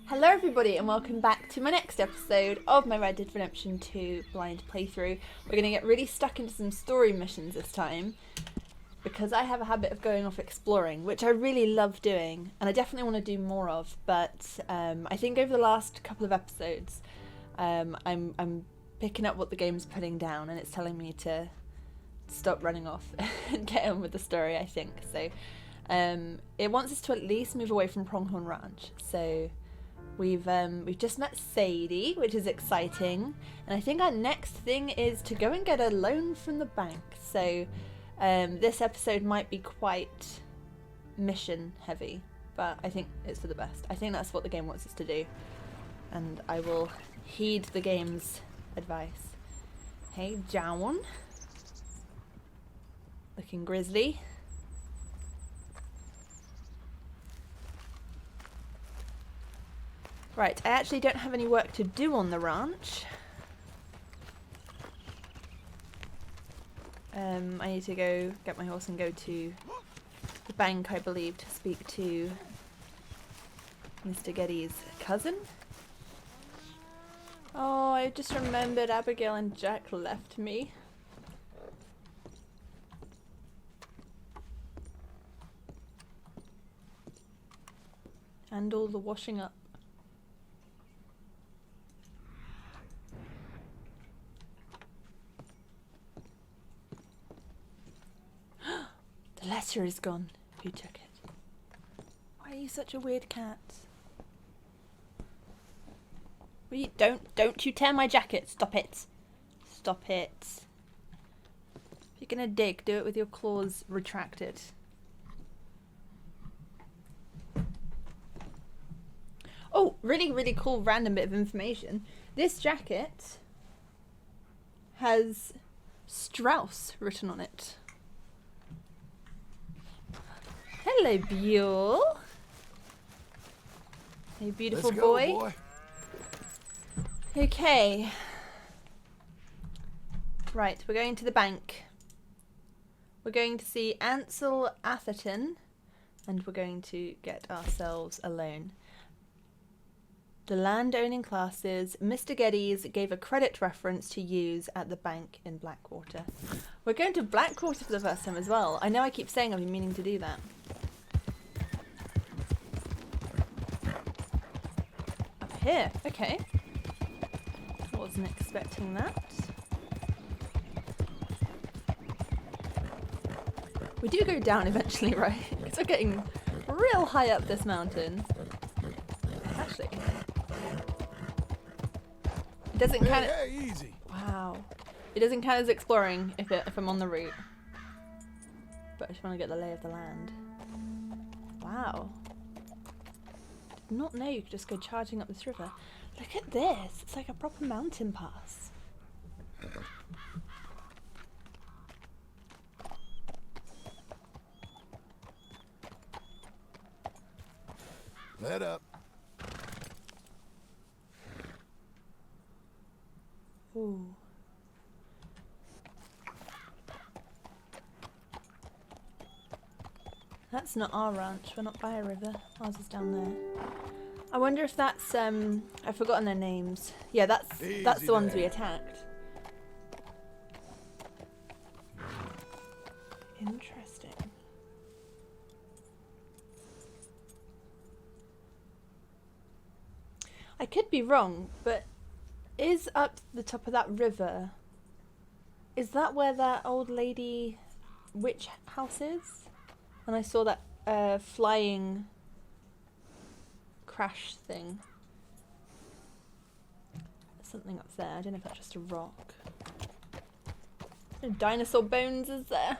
Hello everybody and welcome back to my next episode of my Red Dead Redemption 2 blind playthrough. We're going to get really stuck into some story missions this time because I have a habit of going off exploring, which I really love doing and I definitely want to do more of, but I think over the last couple of episodes I'm picking up what the game's putting down and it's telling me to stop running off and get on with the story, I think. So it wants us to at least move away from Pronghorn Ranch. So we've just met Sadie, which is exciting, and I think our next thing is to go and get a loan from the bank. So this episode might be quite mission heavy, but I think it's for the best. I think that's what the game wants us to do, and I will heed the game's advice. Hey, Jown. Looking grizzly. Right, I actually don't have any work to do on the ranch. I need to go get my horse and go to the bank, I believe, to speak to Mr. Geddes' cousin. Oh, I just remembered Abigail and Jack left me. And all the washing up. The letter is gone. Who took it? Why are you such a weird cat? Don't you tear my jacket. Stop it. Stop it. If you're gonna dig, do it with your claws retracted. Oh, really cool random bit of information. This jacket has Strauss written on it. Hello, Buell. Hey, beautiful boy. Okay. Right, we're going to the bank. We're going to see Ansel Atherton, and we're going to get ourselves a loan. The land-owning classes, Mr. Geddes gave a credit reference to use at the bank in Blackwater. We're going to Blackwater for the first time as well. I know I keep saying I've been meaning to do that. Up here, okay. I wasn't expecting that. We do go down eventually, right? Because we're getting real high up this mountain. Actually, it doesn't count. Hey, easy. Wow, it doesn't count as exploring if I'm on the route. But I just want to get the lay of the land. Wow, did not know you could just go charging up this river. Look at this. It's like a proper mountain pass. Let up. Ooh. That's not our ranch. We're not by a river. Ours is down there. I wonder if that's I've forgotten their names. Yeah, that's the ones we attacked. Interesting. I could be wrong, but is up the top of that river, is that where that old lady witch house is? And I saw that flying crash thing. There's something up there. I don't know if that's just a rock. No dinosaur bones, is there?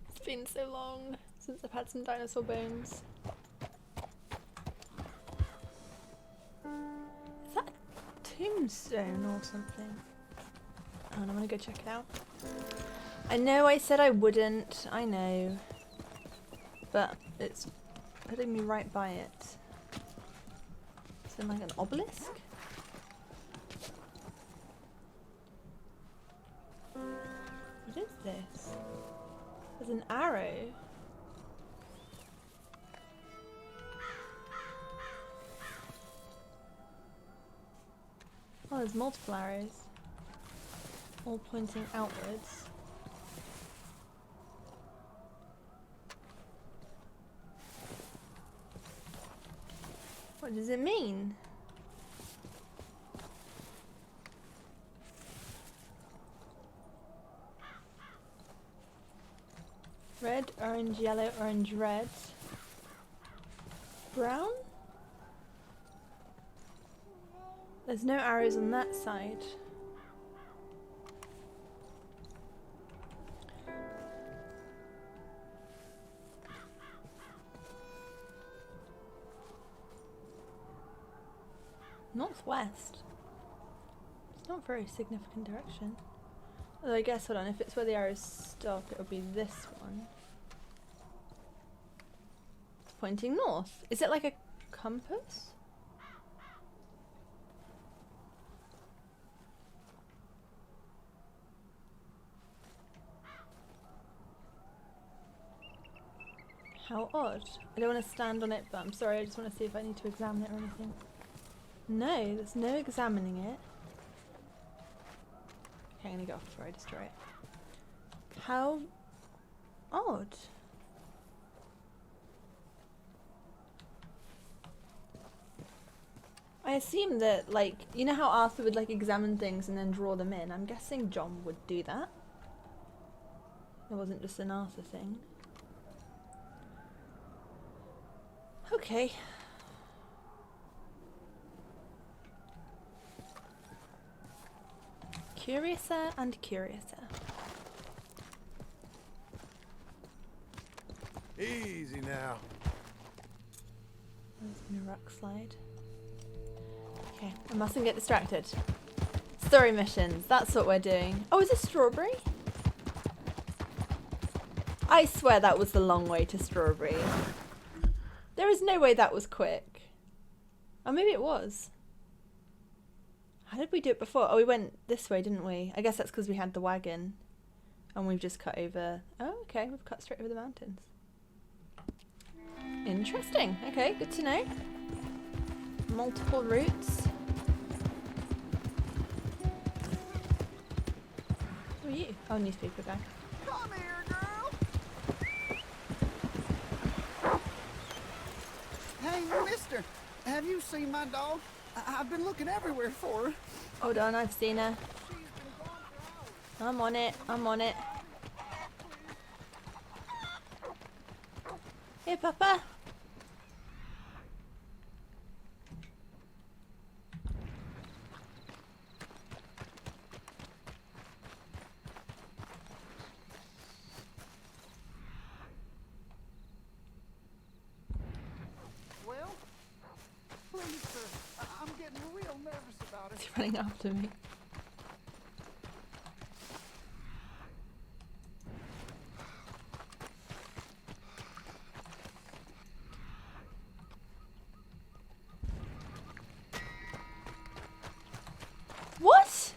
It's been so long since I've had some dinosaur bones. Is that a tombstone or something? Oh, and I'm gonna go check it out. I know I said I wouldn't, I know. But it's putting me right by it. Is it like an obelisk? What is this? There's an arrow. there's multiple arrows. All pointing outwards. What does it mean? Red, orange, yellow, orange, red. Brown? There's no arrows on that side. Northwest. It's not a very significant direction. Although I guess, hold on, if it's where the arrows stop, it'll be this one. It's pointing north. Is it like a compass? How odd. I don't want to stand on it, but I'm sorry, I just want to see if I need to examine it or anything. No, there's no examining it. Okay, I'm gonna go off before I destroy it. How odd. I assume that, like, you know how Arthur would, like, examine things and then draw them in? I'm guessing John would do that. It wasn't just an Arthur thing. Okay. Curiouser and curiouser. Easy now. There's no rock slide. Okay, I mustn't get distracted. Story missions, that's what we're doing. Oh, is it strawberry? I swear that was the long way to strawberry. There is no way that was quick. Oh, maybe it was. How did we do it before? Oh, we went this way, didn't we? I guess that's because we had the wagon. And we've just cut over... Oh, okay. We've cut straight over the mountains. Interesting. Okay, good to know. Multiple routes. Who are you? Oh, newspaper guy. Come here, girl. Hey, mister. Have you seen my dog? I've been looking everywhere for her. Hold on, I've seen her. She's been gone for hours. I'm on it. I'm on it. Here, Papa. Well, please, sir. I'm getting real nervous about it. He's running after me. What?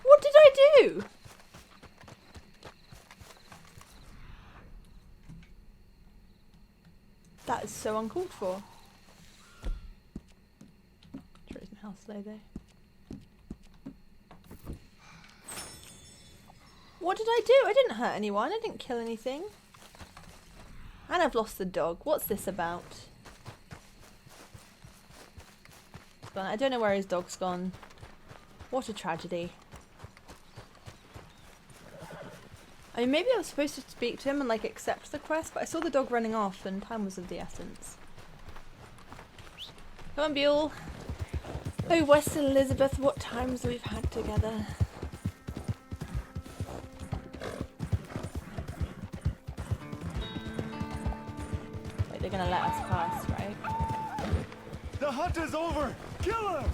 What did I do? That is so uncalled for. Sure isn't how slow though. What did I do? I didn't hurt anyone. I didn't kill anything. And I've lost the dog. What's this about? But I don't know where his dog's gone. What a tragedy. I mean, maybe I was supposed to speak to him and, like, accept the quest, but I saw the dog running off and time was of the essence. Come on, Buell. Oh, West Elizabeth, what times we've had together. Wait, they're gonna let us pass, right? The hunt is over! Kill him!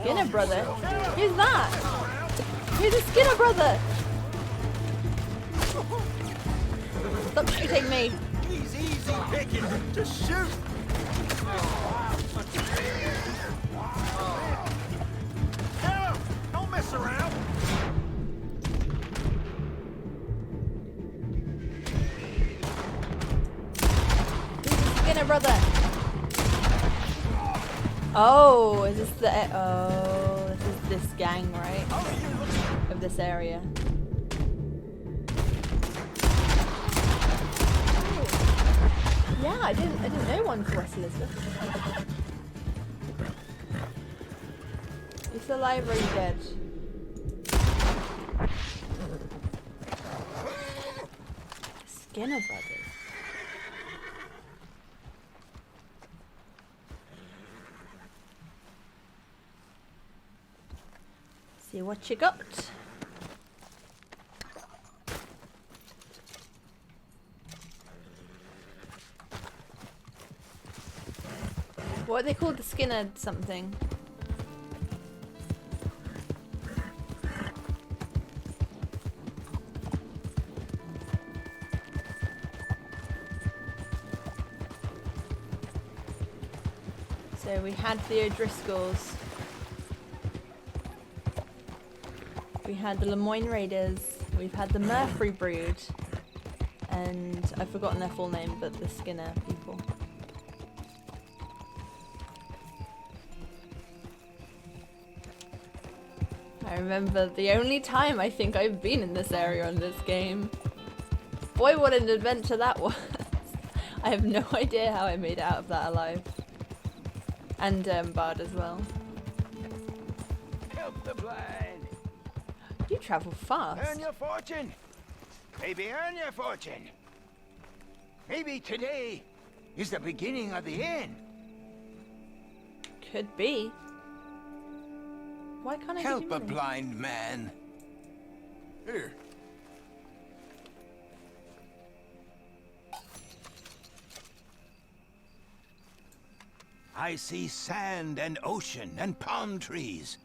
Skinner brother? Who's that? Who's a Skinner brother? Stop shooting me! He's easy picking. Just shoot. Kill him! Don't mess around! Skinner brother! Oh, is this the... Oh, this is this gang, right? Of this area. Yeah, I didn't know one for West Elizabeth. You still alive or are you dead? Skinner Brothers. See what you got. What are they called? The Skinner something. So we had the O'Driscolls. We had the Lemoyne Raiders. We've had the Murphy Brood. And I've forgotten their full name, but the Skinner people. I remember the only time I think I've been in this area on this game. Boy, what an adventure that was. I have no idea how I made it out of that alive. And Bard as well. Help the blind. You travel fast. Earn your fortune. Maybe earn your fortune. Maybe today is the beginning of the end. Could be. Why can't I Help give you a money? blind man. Here. I see sand and ocean and palm trees.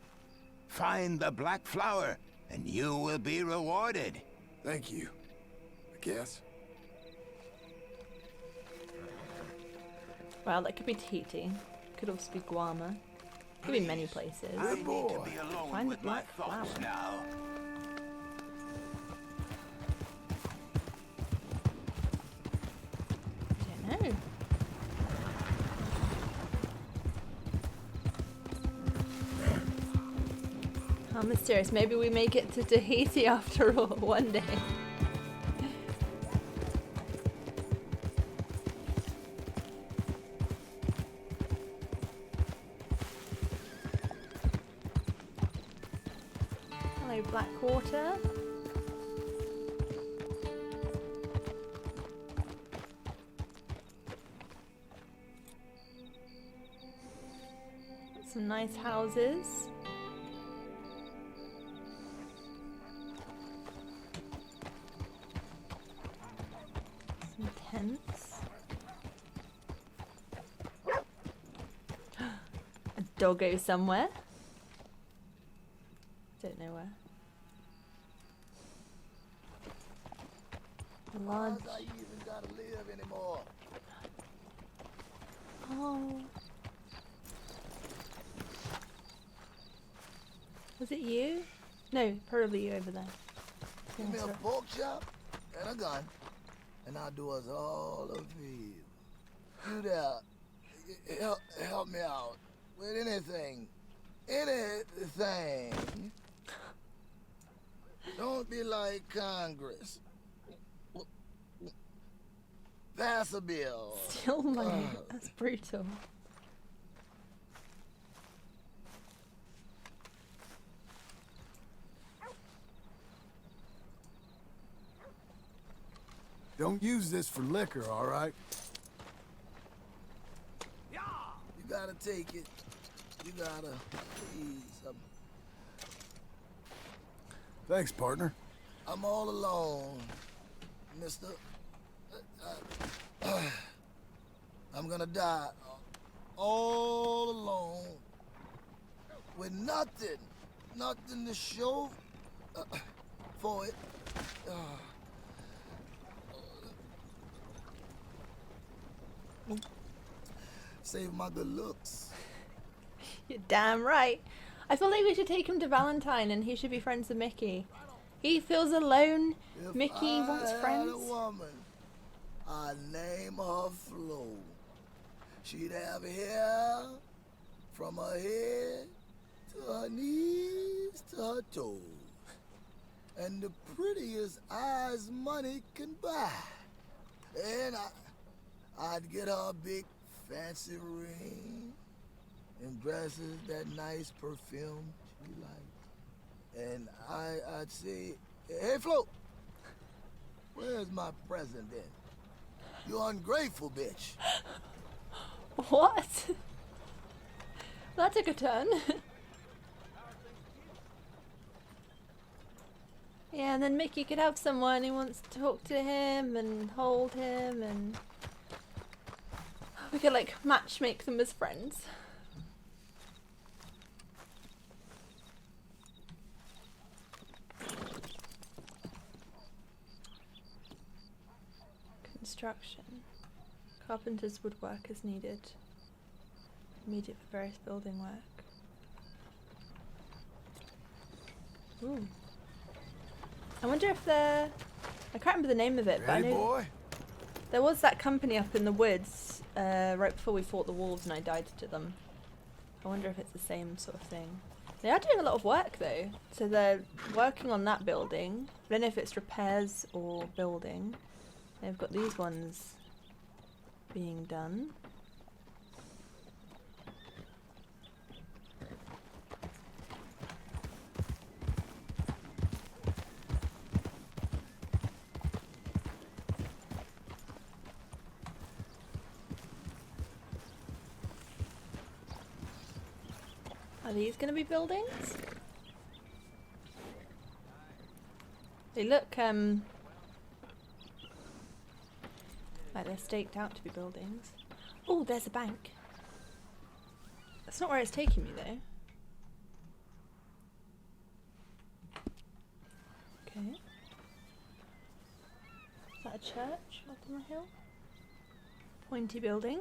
Find the black flower, and you will be rewarded. Thank you. I guess. Well, that could be Tahiti. Could also be Guam. Could be many places. I need to boy. be alone Find with the my black thoughts flower. now. I don't know. How mysterious. Maybe we make it to Tahiti after all one day. Hello, Blackwater. Some nice houses. Some tents. A doggo somewhere. Don't know where. A large. I even gotta live anymore. Oh. Was it you? No, probably you over there. Give me a pork chop and a gun, and I'll do us all a favor. You there, help me out with anything. Anything. Don't be like Congress. Pass a bill. Still money. That's brutal. Don't use this for liquor, all right? You gotta take it. You gotta, please. Thanks, partner. I'm all alone, mister. I'm gonna die all alone with nothing to show for it. Save my good looks. You're damn right. I feel like we should take him to Valentine and he should be friends with Mickey. He feels alone. If Mickey wants I friends. had a woman, I'd name her Flo. She'd have hair from her head to her knees to her toes. And the prettiest eyes money can buy. And I'd get her a big fancy ring and dresses that nice perfume she liked. And I'd say, hey, Flo, where's my present then? You ungrateful bitch. What? That took a turn. Yeah, and then Mickey could have someone who wants to talk to him and hold him, and we could like matchmake them as friends. Construction. Carpenter's woodwork is needed. Immediate for various building work. Ooh. I wonder if they're... I can't remember the name of it, but I know boy? there was that company up in the woods right before we fought the wolves and I died to them. I wonder if it's the same sort of thing. They are doing a lot of work though. So they're working on that building. I don't know if it's repairs or building. They've got these ones being done. Are these going to be buildings? They look like they're staked out to be buildings. Oh, there's a bank. That's not where it's taking me though. Okay. Is that a church up on the hill? Pointy building.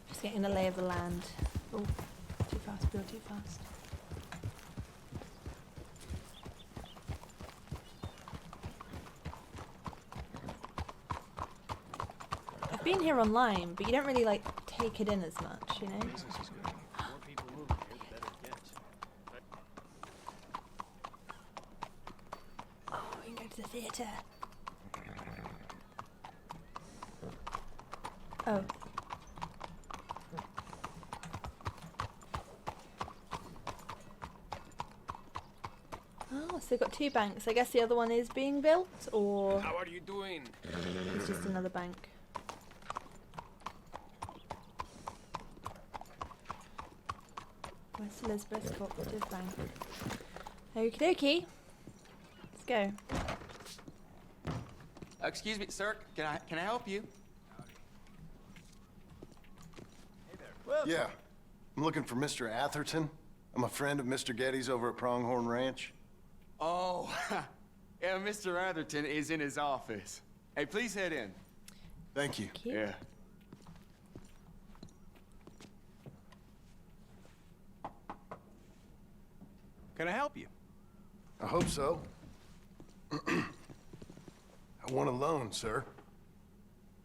Just getting a lay of the land. Oh, too fast, Bill, too fast. I've been here online, but you don't really like take it in as much, you know? Oh, we can go to the theatre. Oh. Oh, so they've got two banks. I guess the other one is being built, or How are you doing? it's just another bank. West Elizabeth Cooperative Bank. Okie dokie. Let's go. Excuse me, sir. Can I help you? Yeah. I'm looking for Mr. Atherton. I'm a friend of Mr. Getty's over at Pronghorn Ranch. Oh, yeah, Mr. Atherton is in his office. Hey, please head in. Thank you. Cute. Yeah. Can I help you? I hope so. I want a loan, sir.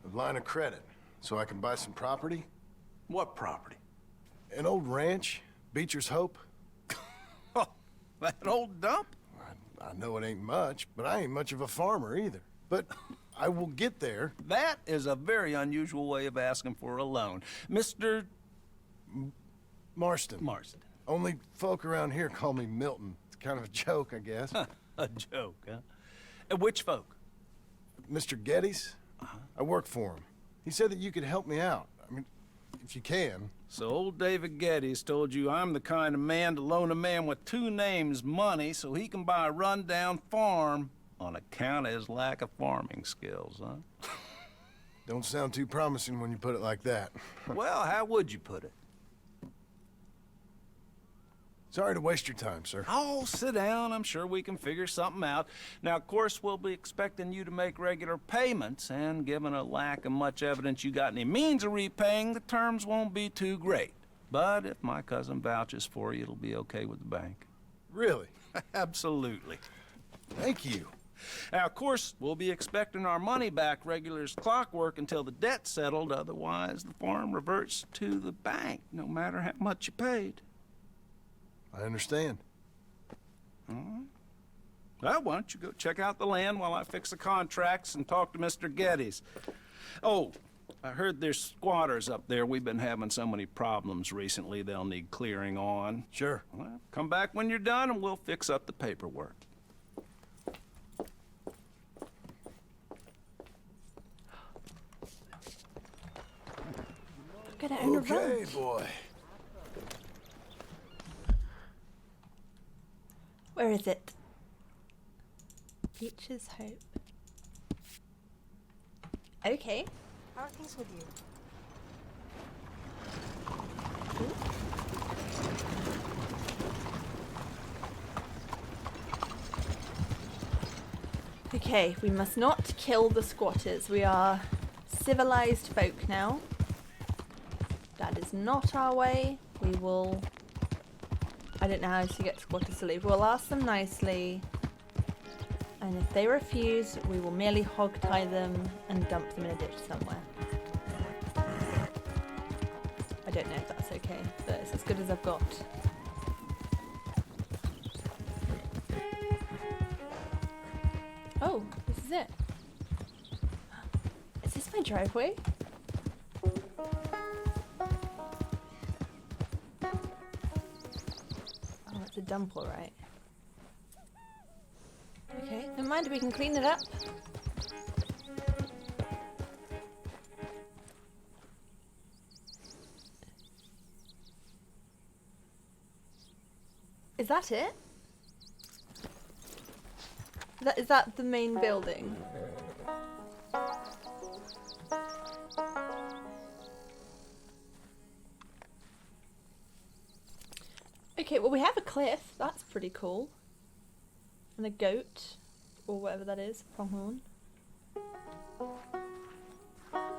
A line of credit, so I can buy some property. What property? An old ranch, Beecher's Hope. That old dump? I know it ain't much, but I ain't much of a farmer either. But I will get there. That is a very unusual way of asking for a loan. Mr. Marston. Marston. Only folk around here call me Milton. It's kind of a joke, I guess. A joke, huh? And which folk? Mr. Getty's? I work for him. He said that you could help me out. I mean, if you can. So old David Getty's told you I'm the kind of man to loan a man with two names money so he can buy a rundown farm on account of his lack of farming skills, huh? Don't sound too promising when you put it like that. Well, how would you put it? Sorry to waste your time, sir. Oh, sit down. I'm sure we can figure something out. Now, of course, we'll be expecting you to make regular payments, and given a lack of much evidence you got any means of repaying, the terms won't be too great. But if my cousin vouches for you, it'll be okay with the bank. Really? Absolutely. Thank you. Now, of course, we'll be expecting our money back regular as clockwork until the debt's settled. Otherwise, the farm reverts to the bank, no matter how much you paid. I understand. Well, why don't you go check out the land while I fix the contracts and talk to Mr. Geddes. Oh, I heard there's squatters up there. We've been having so many problems recently, they'll need clearing on. Sure. Well, come back when you're done and we'll fix up the paperwork. Look at it on the Okay, road. boy. Where is it? Beach's Hope. Okay. How are things with you? Okay, we must not kill the squatters. We are civilized folk now. That is not our way. We will... I don't know how to get squatters to leave. We'll ask them nicely. And if they refuse, we will merely hog tie them and dump them in a ditch somewhere. I don't know if that's okay, but it's as good as I've got. Oh, this is it. Is this my driveway? Oh, it's a dump, alright. Okay, never mind, we can clean it up. Is that it? Is that the main building? Okay, well we have a cliff, that's pretty cool. And a goat, or whatever that is, pronghorn. And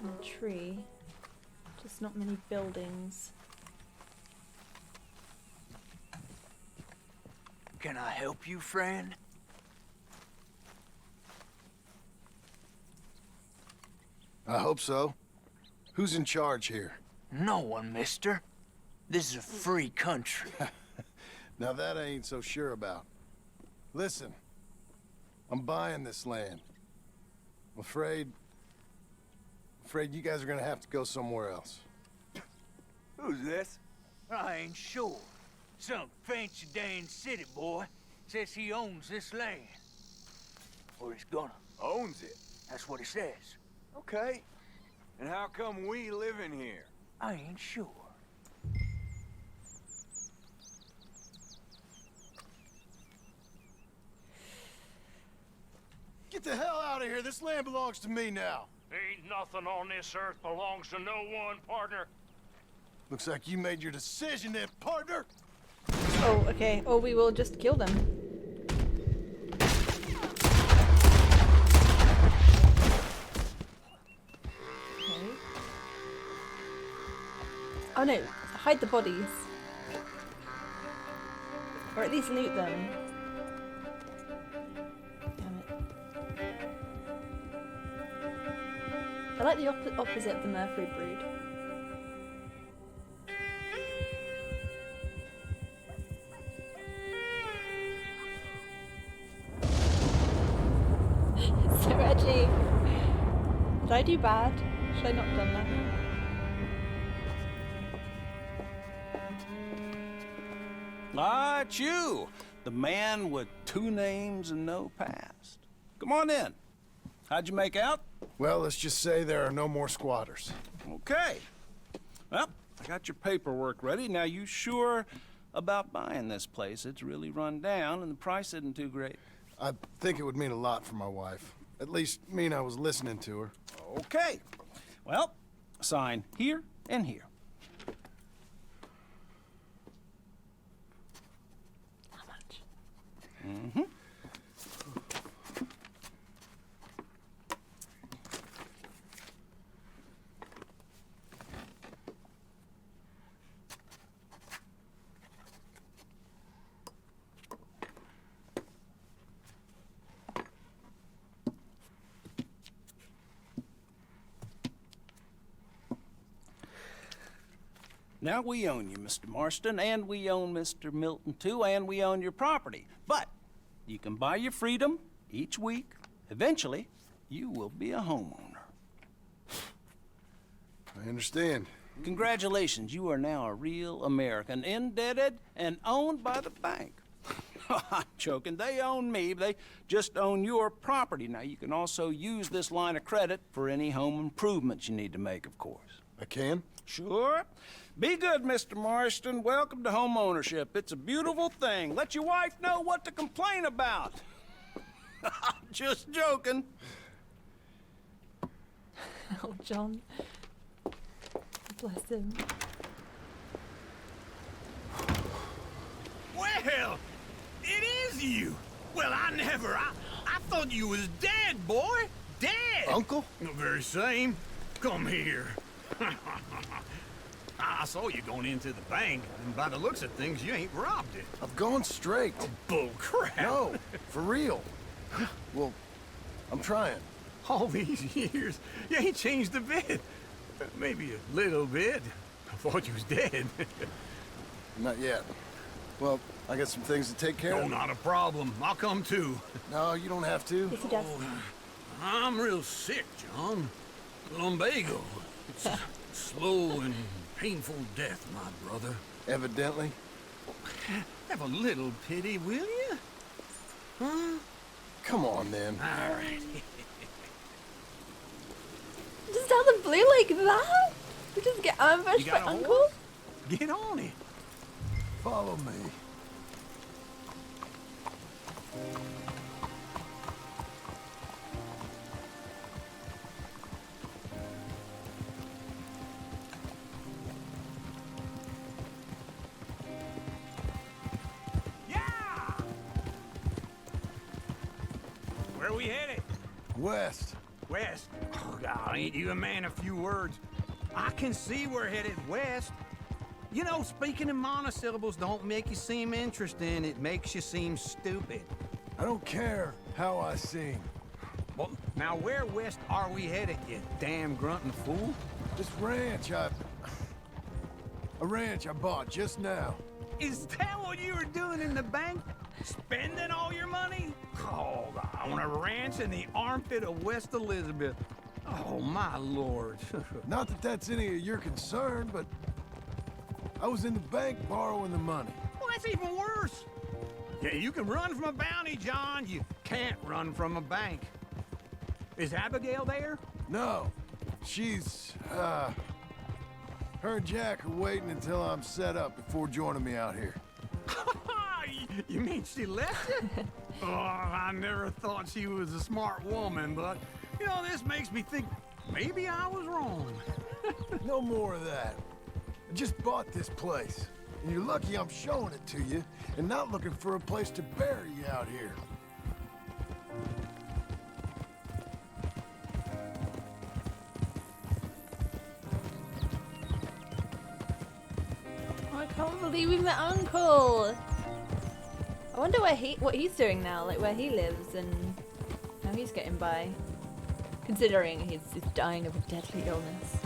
a tree. Just not many buildings. Can I help you, friend? I hope so. Who's in charge here? No one, mister. This is a free country. Now that I ain't so sure about. Listen, I'm buying this land. I'm afraid you guys are gonna have to go somewhere else. Who's this? I ain't sure. Some fancy Dan city boy says he owns this land. Or he's gonna. Owns it. That's what he says. Okay. And how come we live in here? I ain't sure. Get the hell out of here. This land belongs to me now. Ain't nothing on this earth belongs to no one, partner. Looks like you made your decision then, partner. Oh, okay. Or we will just kill them. Okay. Oh no, hide the bodies. Or at least loot them. Damn it. I like the opposite of the Murphy brood. So edgy. Did I do bad? Should I not have done that? Ah, it's you, the man with 2 names and no past. Come on in. How'd you make out? Well, let's just say there are no more squatters. Okay. Well, I got your paperwork ready. Now, you sure about buying this place? It's really run down, and the price isn't too great. I think it would mean a lot for my wife. At least mean I was listening to her. Okay. Well, sign here and here. How much? Mm-hmm. Now, we own you, Mr. Marston, and we own Mr. Milton, too, and we own your property. But you can buy your freedom each week. Eventually, you will be a homeowner. I understand. Congratulations, you are now a real American, indebted and owned by the bank. I'm joking, they own me, they just own your property. Now, you can also use this line of credit for any home improvements you need to make, of course. I can? Sure. Be good, Mr. Marston. Welcome to home ownership. It's a beautiful thing. Let your wife know what to complain about. Just joking. Oh, John. Bless him. Well, it is you. Well, I thought you was dead, boy. Dead. Uncle? The very same. Come here. I saw you going into the bank, and by the looks of things, you ain't robbed it. I've gone straight. Bull crap. No, for real. Well, I'm trying. All these years, you ain't changed a bit. Maybe a little bit. I thought you was dead. Not yet. Well, I got some things to take care No, of. not a problem. I'll come too. No, you don't have to. Yes, he does. I'm real sick, John. Lumbago. It's a slow and painful death, my brother. Evidently. Have a little pity, will you? Huh? Come on, then. All right. Just out of the blue like that? We just get ambushed You by got a Uncle? horse? Get on it. Follow me. Yeah! Where we headed? West. West. Oh, God, ain't you a man of few words? I can see we're headed west. You know, speaking in monosyllables don't make you seem interesting. It makes you seem stupid. I don't care how I sing. Well, now where west are we headed, you damn grunting fool? This ranch a ranch I bought just now. Is that what you were doing in the bank? Spending all your money? Oh, on a ranch in the armpit of West Elizabeth. Oh, my lord. Not that that's any of your concern, but I was in the bank borrowing the money. Well, that's even worse. Yeah, you can run from a bounty, John. You can't run from a bank. Is Abigail there? No, she's, her and Jack are waiting until I'm set up before joining me out here. You mean she left you? Oh, I never thought she was a smart woman, but, you know, this makes me think maybe I was wrong. No more of that. I just bought this place, and you're lucky I'm showing it to you and not looking for a place to bury you out here. Oh, I can't believe we met Uncle. I wonder what he's doing now, like where he lives and how he's getting by. Considering he's dying of a deadly illness.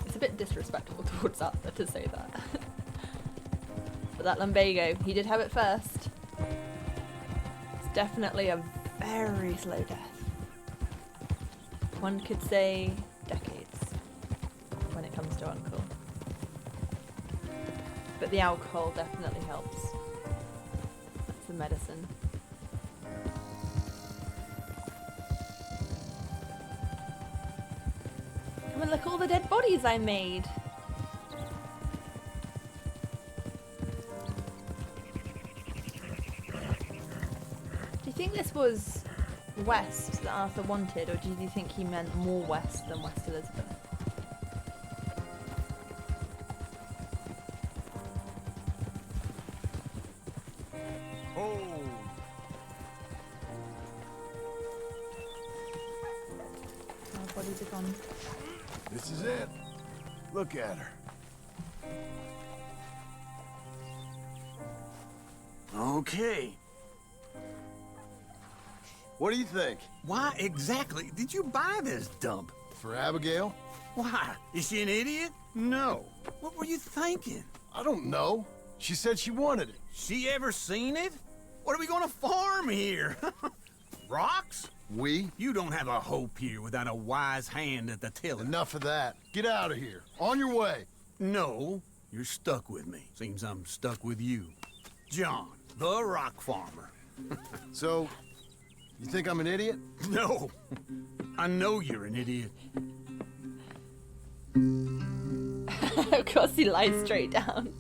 It's a bit disrespectful towards Arthur to say that. But that lumbago, he did have it first. It's definitely a very slow death. One could say decades when it comes to Uncle. But the alcohol definitely helps. That's the medicine. Come and look at all the dead bodies I made. Do you think this was west that Arthur wanted, or do you think he meant more west than West Elizabeth? Bodies are gone. This is it. Look at her. Okay. What do you think? Why exactly did you buy this dump? For Abigail? Why? Is she an idiot? No. What were you thinking? I don't know. She said she wanted it. She ever seen it? What are we gonna farm here? Rocks? We? You don't have a hope here without a wise hand at the tiller. Enough of that. Get out of here. On your way. No, you're stuck with me. Seems I'm stuck with you. John, the rock farmer. So, you think I'm an idiot? No, I know you're an idiot. Of course he lies straight down.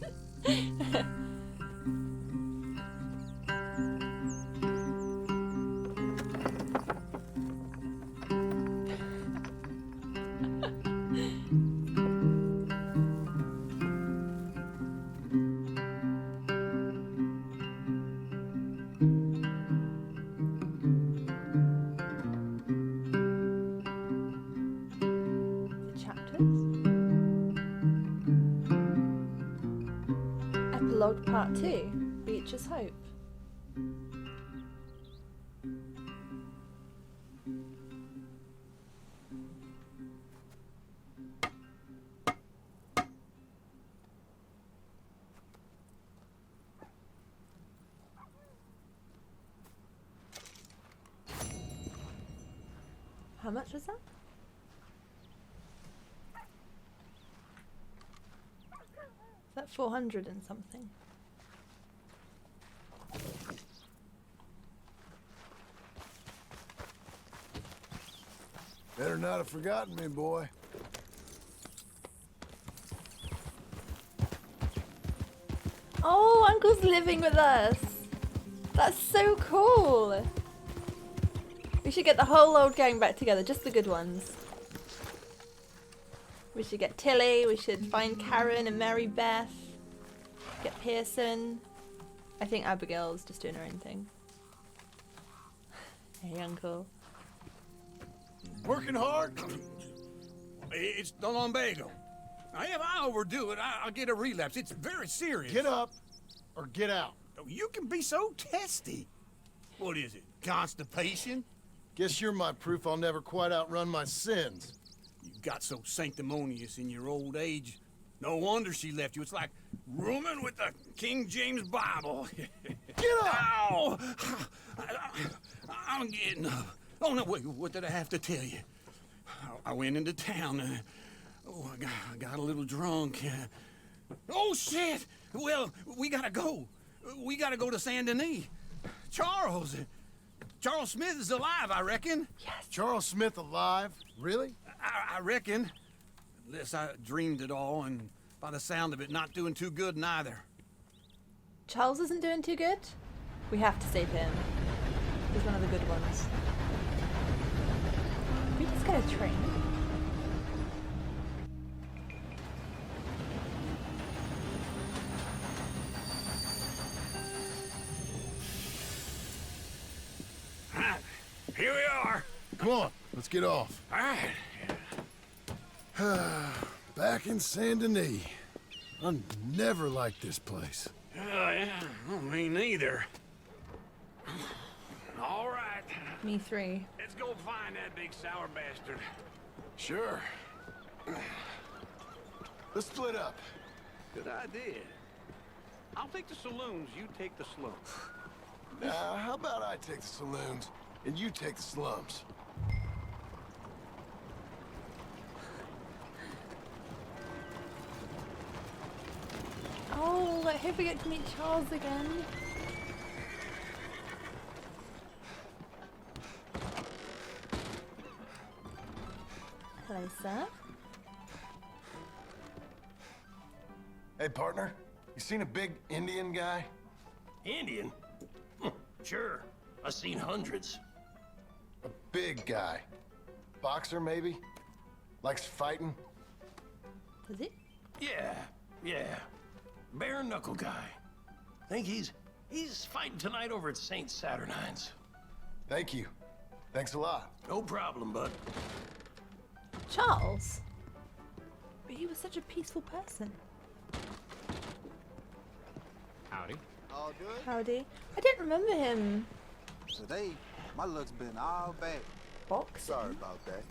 Epilogue Part 2, Beecher's Hope. How much was that? Is that 400 and something? Better not have forgotten me, boy. Oh, Uncle's living with us. That's so cool. We should get the whole old gang back together, just the good ones. We should get Tilly, we should find Karen and Mary Beth, get Pearson. I think Abigail's just doing her own thing. Hey, Uncle. Working hard? It's the lumbago. Now, if I overdo it, I'll get a relapse. It's very serious. Get up or get out. You can be so testy. What is it, constipation? Guess you're my proof I'll never quite outrun my sins. You got so sanctimonious in your old age. No wonder she left you. It's like rooming with the King James Bible. Get up! Ow! I'm getting up. Oh, no, wait, what did I have to tell you? I went into town. I got a little drunk. Oh, shit! Well, we gotta go. We gotta go to Saint Denis. Charles Smith is alive, I reckon. Yes. Charles Smith alive? Really? I reckon. Unless I dreamed it all, and by the sound of it, not doing too good neither. Charles isn't doing too good? We have to save him. He's one of the good ones. We just get a train. Here we are. Come on, let's get off. All right. Back in Saint Denis. I never liked this place. Yeah, well, me neither. All right. Me 3. Let's go find that big sour bastard. Sure. Let's split up. Good idea. I'll take the saloons, you take the slums. Now, how about I take the saloons and you take the slums? Oh, I hope we get to meet Charles again. Hello, sir. Hey, partner. You seen a big Indian guy? Indian? Sure. I've seen hundreds. A big guy. Boxer, maybe? Likes fighting? Is he? Yeah. Bare knuckle guy. Think he's fighting tonight over at St. Saturnine's. Thank you. Thanks a lot. No problem, bud. Charles? But he was such a peaceful person. Howdy. All good? Howdy. I don't remember him. Today, my luck's been all bad. Box? Sorry about that.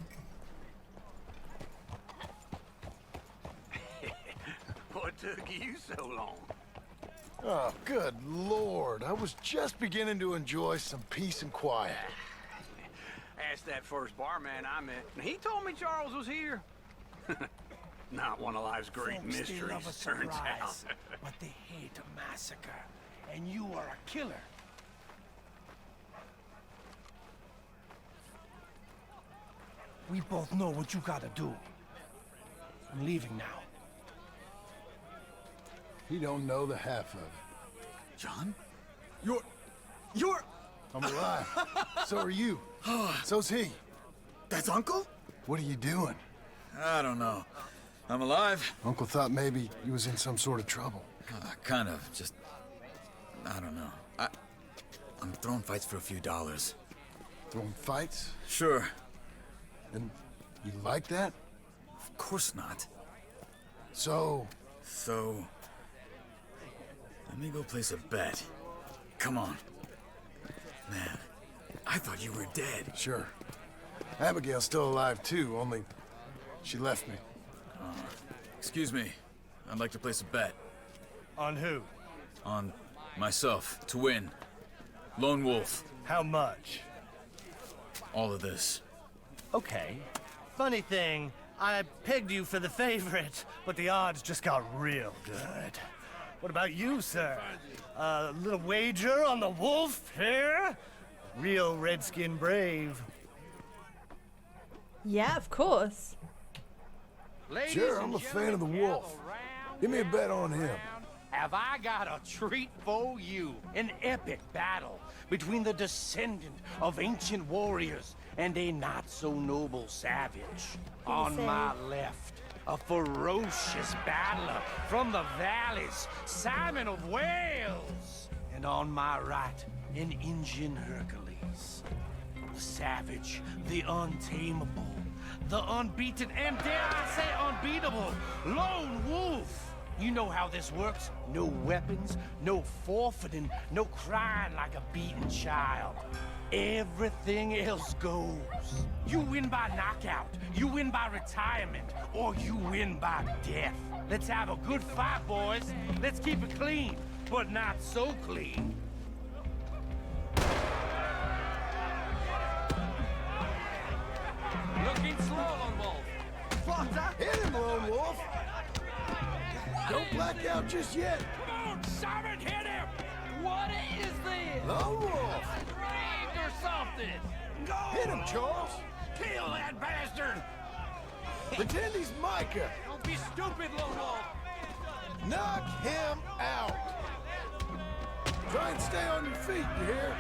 took you so long? Oh, good Lord. I was just beginning to enjoy some peace and quiet. Asked that first barman I met, and he told me Charles was here. Not one of life's great Folks still mysteries, love a turns out. surprise, but they hate a massacre. And you are a killer. We both know what you gotta do. I'm leaving now. He don't know the half of it. John? You're... I'm alive. So are you. So's he. That's Uncle? What are you doing? I don't know. I'm alive. Uncle thought maybe he was in some sort of trouble. Kind of. Just... I don't know. I'm throwing fights for a few dollars. Throwing fights? Sure. And you like that? Of course not. So... Let me go place a bet. Come on. Man, I thought you were dead. Sure. Abigail's still alive too, only she left me. Excuse me. I'd like to place a bet. On who? On myself, to win. Lone Wolf. How much? All of this. Okay. Funny thing, I pegged you for the favorite, but the odds just got real good. What about you, sir? A little wager on the wolf here? Real redskin brave. Yeah, of course. Ladies Sure, and I'm a fan of the gentlemen, wolf. gather round, Give me a bet on him. Have I got a treat for you? An epic battle between the descendant of ancient warriors and a not-so-noble savage. On my left, a ferocious battler from the valleys, Simon of Wales. And on my right, an Indian Hercules. The savage, the untamable, the unbeaten, and dare I say unbeatable, Lone Wolf. You know how this works. No weapons, no forfeiting, no crying like a beaten child. Everything else goes. You win by knockout, you win by retirement, or you win by death. Let's have a good fight, boys. Let's keep it clean, but not so clean. Looking slow, Lone Wolf. Fuck, hit him, Lone Wolf! Don't black out just yet. Come on, Simon, hit him! What is this? Lone Wolf! Rigged or something? Go! Hit him, Charles! Kill that bastard! Pretend he's Micah! Don't be stupid, Lone Wolf! Knock him out! Try and stay on your feet, you hear?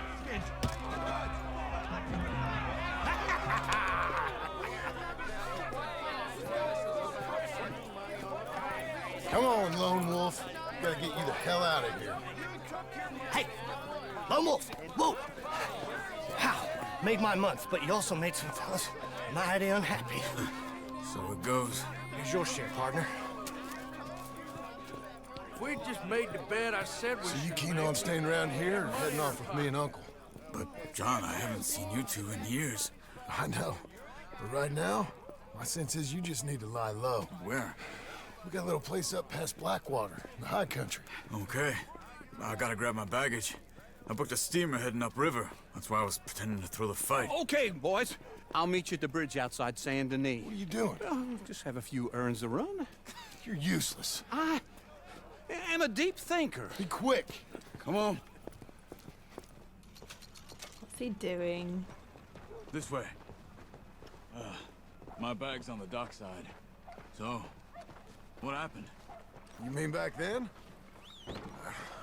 Come on, Lone Wolf. Gotta get you the hell out of here. Hey! Lone Wolf! Whoa! How? Made my month, but you also made some fellas mighty unhappy. So it goes. Here's your share, partner. We just made the bet I said we So you keen on staying around here or heading off with me and Uncle? But, John, I haven't seen you two in years. I know. But right now, my sense is you just need to lie low. Where? We got a little place up past Blackwater, in the high country. Okay. I gotta grab my baggage. I booked a steamer heading upriver. That's why I was pretending to throw the fight. Okay, boys. I'll meet you at the bridge outside Saint Denis. What are you doing? Oh, just have a few errands to run. You're useless. I am a deep thinker. Be quick. Come on. What's he doing? This way. My bag's on the dockside. So, what happened? You mean back then?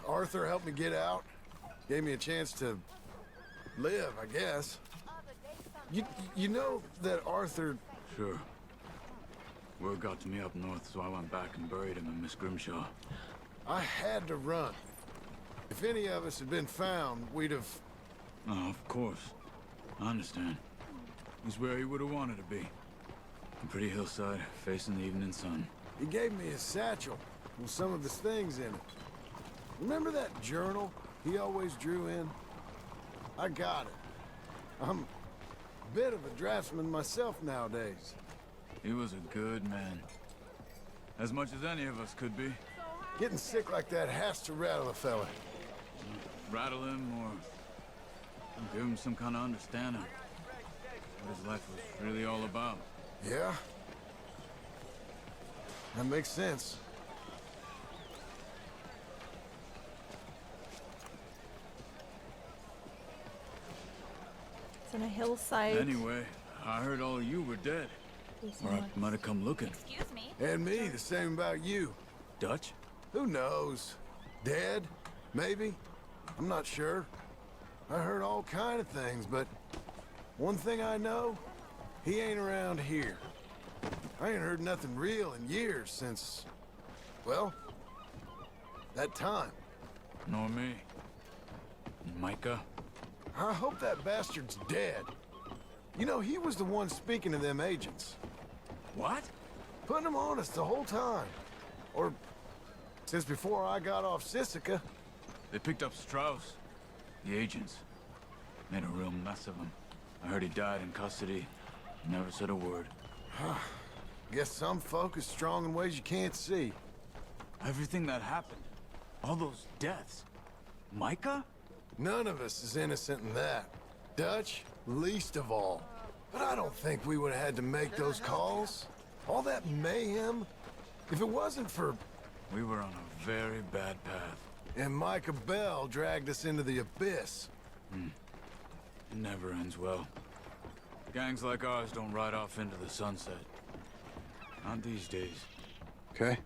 Arthur helped me get out. Gave me a chance to live, I guess. You know that Arthur... Sure. Word got to me up north, so I went back and buried him in Miss Grimshaw. I had to run. If any of us had been found, we'd have... Oh, of course. I understand. He's where he would have wanted to be. A pretty hillside, facing the evening sun. He gave me his satchel with some of his things in it. Remember that journal he always drew in? I got it. I'm a bit of a draftsman myself nowadays. He was a good man. As much as any of us could be. Getting sick like that has to rattle a fella. Rattle him or give him some kind of understanding what his life was really all about. Yeah? That makes sense. It's on a hillside. Anyway, I heard all you were dead. Or I might have come looking. Excuse me? And me, the same about you. Dutch? Who knows? Dead? Maybe? I'm not sure. I heard all kind of things, but one thing I know, he ain't around here. I ain't heard nothing real in years since, well, that time. Nor me. Micah? I hope that bastard's dead. You know, he was the one speaking to them agents. What? Putting them on us the whole time. Or since before I got off Sisika. They picked up Strauss. The agents. Made a real mess of him. I heard he died in custody. Never said a word. Guess some folk is strong in ways you can't see. Everything that happened. All those deaths. Micah? None of us is innocent in that. Dutch, least of all. But I don't think we would have had to make those calls. All that mayhem. If it wasn't for... We were on a very bad path. And Micah Bell dragged us into the abyss. It never ends well. Gangs like ours don't ride off into the sunset. Not these days. Okay.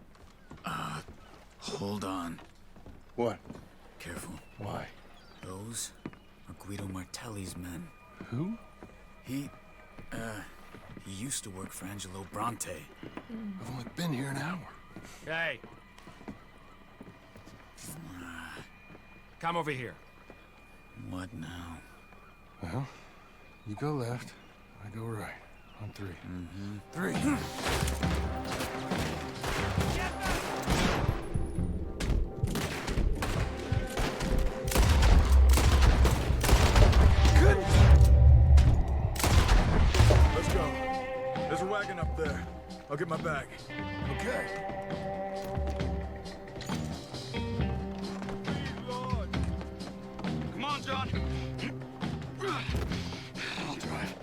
Hold on. What? Careful. Why? Those are Guido Martelli's men. Who? He used to work for Angelo Bronte. I've only been here an hour. Hey. Come over here. What now? Well, you go left, I go right. On three. Three. Good. Let's go. There's a wagon up there. I'll get my bag. Okay. Come on, John. I'll drive.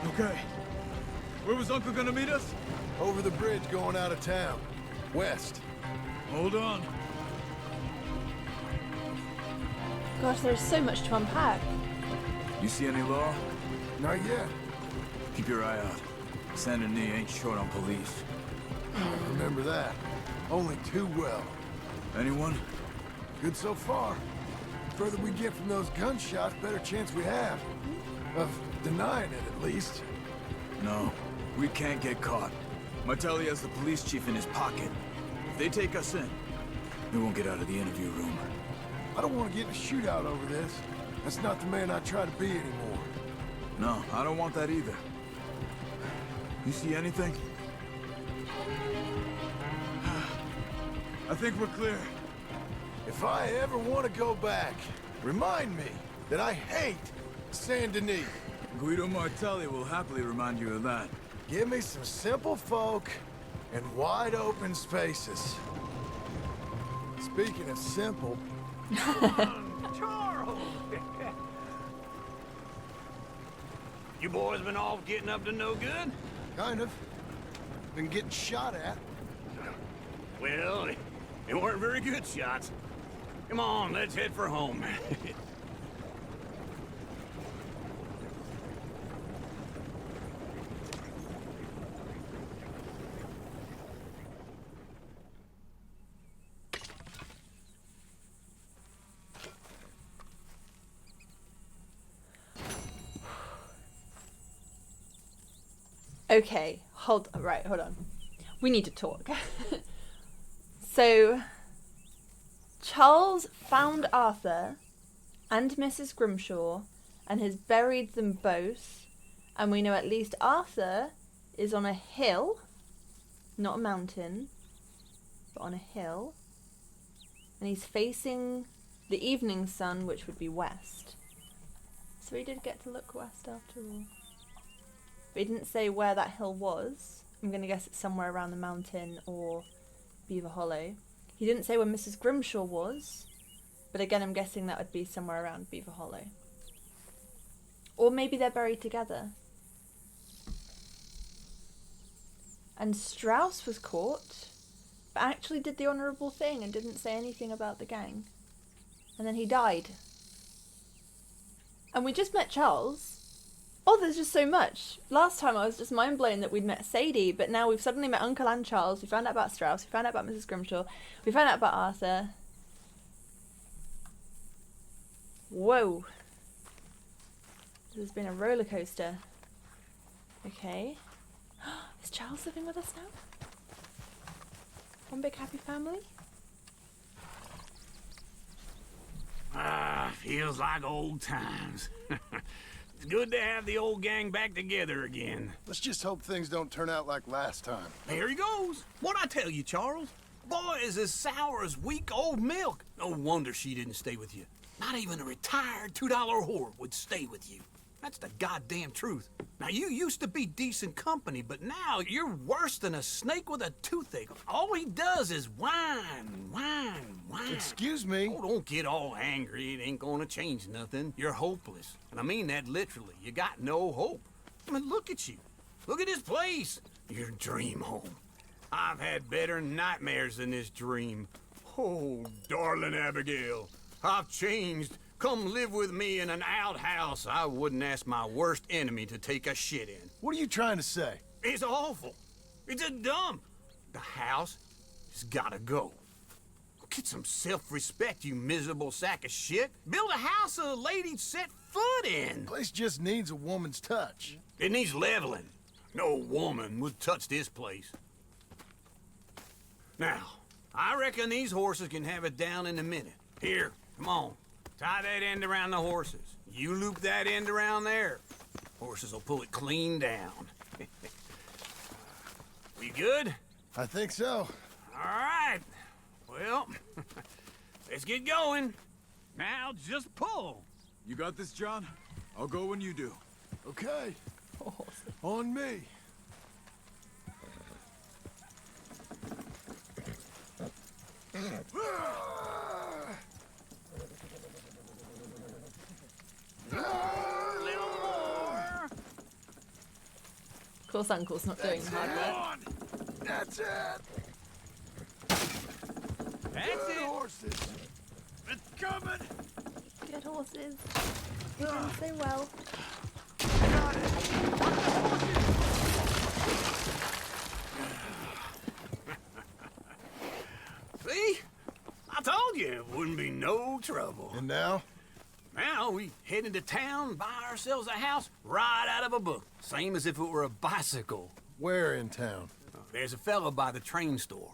Okay. Where was Uncle gonna meet us? Over the bridge going out of town. West. Hold on. Gosh, there's so much to unpack. You see any law? Not yet. Keep your eye out. Saint Denis ain't short on police. Remember that. Only too well. Anyone? Good so far. Further we get from those gunshots, better chance we have. Of denying it, at least. No. We can't get caught. Martelli has the police chief in his pocket. If they take us in, we won't get out of the interview room. I don't want to get in a shootout over this. That's not the man I try to be anymore. No, I don't want that either. You see anything? I think we're clear. If I ever want to go back, remind me that I hate Saint Denis. Guido Martelli will happily remind you of that. Give me some simple folk and wide open spaces. Speaking of simple... Charles! You boys been off getting up to no good? Kind of. Been getting shot at. Well, they weren't very good shots. Come on, let's head for home. Okay, hold on. We need to talk. So, Charles found Arthur and Mrs. Grimshaw and has buried them both. And we know at least Arthur is on a hill, not a mountain, but on a hill. And he's facing the evening sun, which would be west. So we did get to look west after all. But he didn't say where that hill was. I'm going to guess it's somewhere around the mountain or Beaver Hollow. He didn't say where Mrs. Grimshaw was. But again, I'm guessing that would be somewhere around Beaver Hollow. Or maybe they're buried together. And Strauss was caught, but actually did the honourable thing and didn't say anything about the gang. And then he died. And we just met Charles. Oh, there's just so much. Last time I was just mind blown that we'd met Sadie, but now we've suddenly met Uncle and Charles. We found out about Strauss. We found out about Mrs. Grimshaw. We found out about Arthur. Whoa. This has been a roller coaster. Okay. Is Charles living with us now? One big happy family? Feels like old times. It's good to have the old gang back together again. Let's just hope things don't turn out like last time. There he goes. What'd I tell you, Charles? Boy is as sour as weak old milk. No wonder she didn't stay with you. Not even a retired $2 whore would stay with you. That's the goddamn truth. Now, you used to be decent company, but now you're worse than a snake with a toothache. All he does is whine, whine, whine. Excuse me? Oh, don't get all angry. It ain't gonna change nothing. You're hopeless. And I mean that literally. You got no hope. I mean, look at you. Look at this place. Your dream home. I've had better nightmares than this dream. Oh, darling Abigail, I've changed. Come live with me in an outhouse I wouldn't ask my worst enemy to take a shit in. What are you trying to say? It's awful. It's a dump. The house has gotta go. Get some self-respect, you miserable sack of shit. Build a house a lady'd set foot in. The place just needs a woman's touch. It needs leveling. No woman would touch this place. Now, I reckon these horses can have it down in a minute. Here, come on. Tie that end around the horses. You loop that end around there. Horses will pull it clean down. We good? I think so. All right. Well, let's get going. Now just pull. You got this, John? I'll go when you do. Okay. On me. Little more. Of course, Uncle's not doing the hard work. That's it. That's it. Horses. It's coming. Good horses. You're doing so well. Got it. See? I told you it wouldn't be no trouble. And now? Now we head into town, buy ourselves a house right out of a book. Same as if it were a bicycle. Where in town? There's a fella by the train store.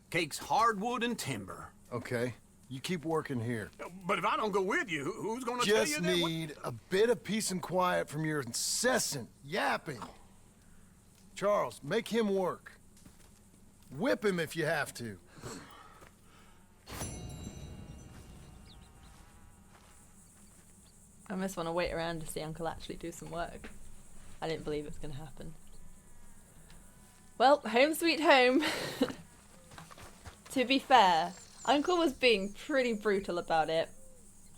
Cakes hardwood and timber. Okay. You keep working here. But if I don't go with you, who's gonna tell you Just that? need a bit of peace and quiet from your incessant yapping. Charles, make him work. Whip him if you have to. I almost want to wait around to see Uncle actually do some work. I didn't believe it was going to happen. Well, home sweet home. To be fair, Uncle was being pretty brutal about it,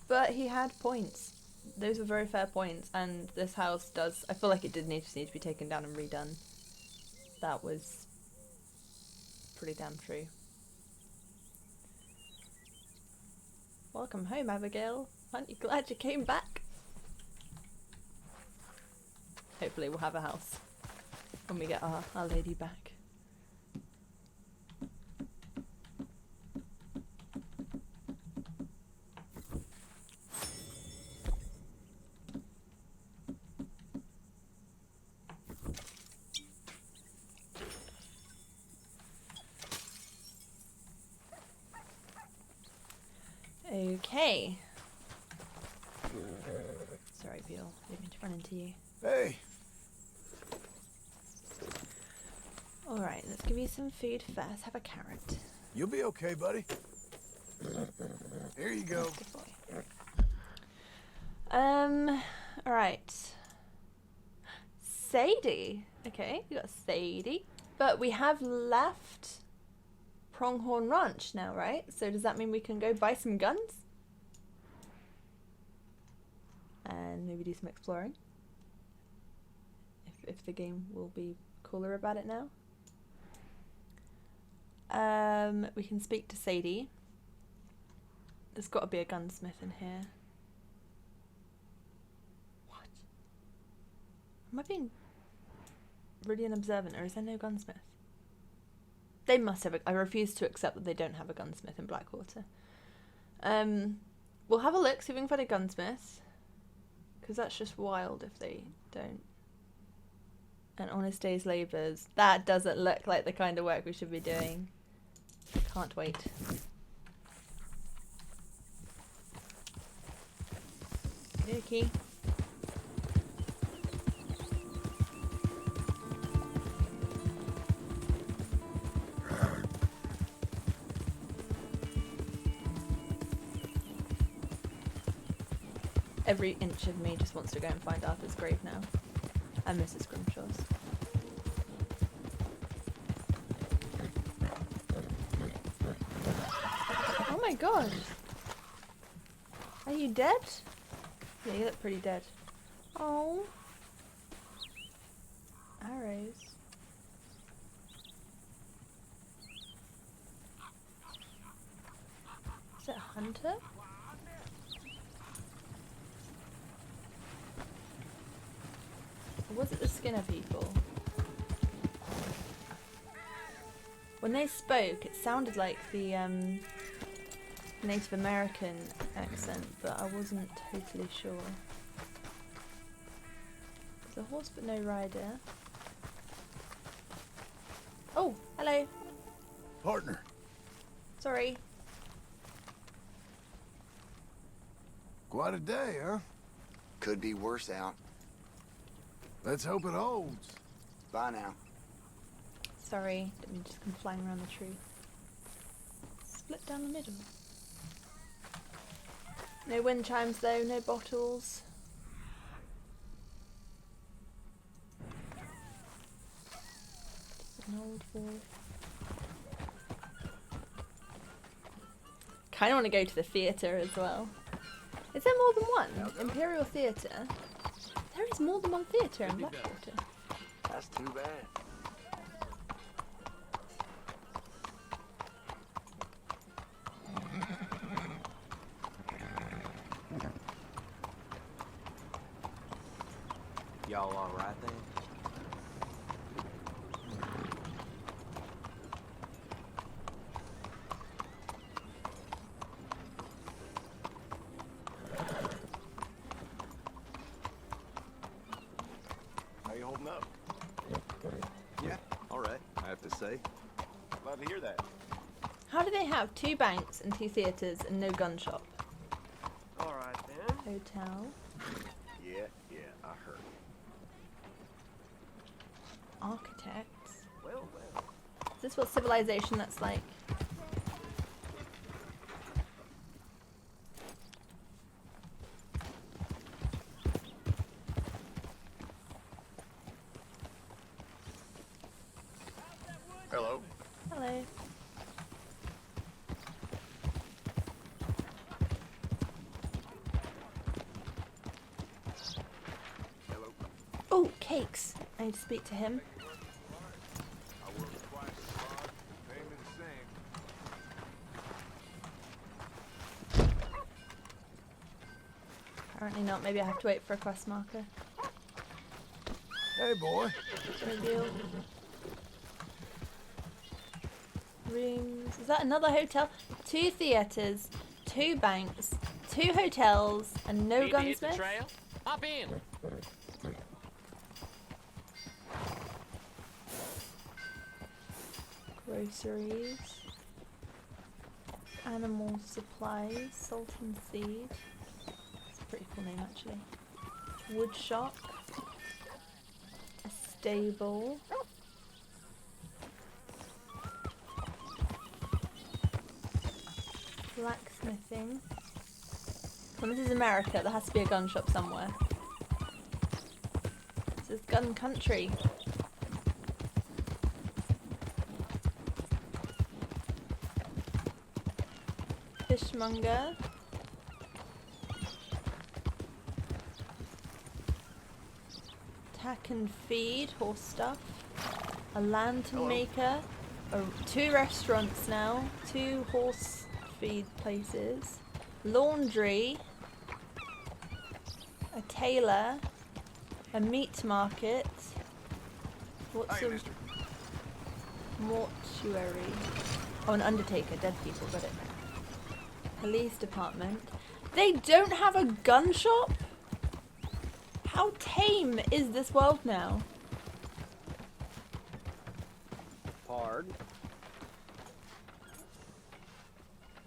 but he had points. Those were very fair points, and this house does... I feel like it did need to be taken down and redone. That was pretty damn true. Welcome home, Abigail. Aren't you glad you came back? Hopefully we'll have a house when we get our lady back. Okay. Sorry, Beale. Didn't mean to run into you. Hey. Alright, let's give you some food first. Have a carrot. You'll be okay, buddy. Here you go. Good boy. Alright. Sadie. Okay, we got Sadie. But we have left Pronghorn Ranch now, right? So does that mean we can go buy some guns? And maybe do some exploring? If the game will be cooler about it now. We can speak to Sadie. There's got to be a gunsmith in here. What? Am I being really unobservant, or is there no gunsmith? They must have I refuse to accept that they don't have a gunsmith in Blackwater. We'll have a look, see if we can find a gunsmith. Because that's just wild if they don't. An honest day's labours. That doesn't look like the kind of work we should be doing. Can't wait. Okay. Every inch of me just wants to go and find Arthur's grave now. And Mrs. Grimshaw's. Oh my god! Are you dead? Yeah, you look pretty dead. Oh. Arrows. Is it a hunter? Or was it the Skinner people? When they spoke, it sounded like the Native American accent, but I wasn't totally sure. There's a horse but no rider. Oh, hello. Partner. Sorry. Quite a day, huh? Could be worse out. Let's hope it holds. Bye now. Sorry, didn't mean to just come flying around the tree. Split down the middle. No wind chimes though, no bottles. Just an old wall. Kinda wanna go to the theatre as well. Is there more than one? Imperial Theatre? There is more than one theatre in Blackwater. That's too bad. Y'all all right then? How you holding up? Yeah, all right, I have to say. Glad to hear that. How do they have 2 banks and 2 theatres and no gun shop? All right then. Hotel. Yeah, I heard. Architects. Well. Is this what civilization that's like? Hello. Hello. Oh, cakes. I need to speak to him. Apparently not. Maybe I have to wait for a quest marker. Hey, boy. Reveal. Rooms. Is that another hotel? 2 theatres, 2 banks, 2 hotels, and no gunsmith? Hop in. Groceries. Animal supplies. Salt and seed. It's a pretty cool name actually. Wood shop. A stable. Blacksmithing. Well, this is America. There has to be a gun shop somewhere. is gun country. Fishmonger. Tack and feed, horse stuff. A lantern maker. 2 restaurants now. 2 horse feed places. Laundry. A tailor. A meat market. What's a mortuary? Oh, an undertaker. Dead people, got it. Police department. They don't have a gun shop? How tame is this world now? Hard.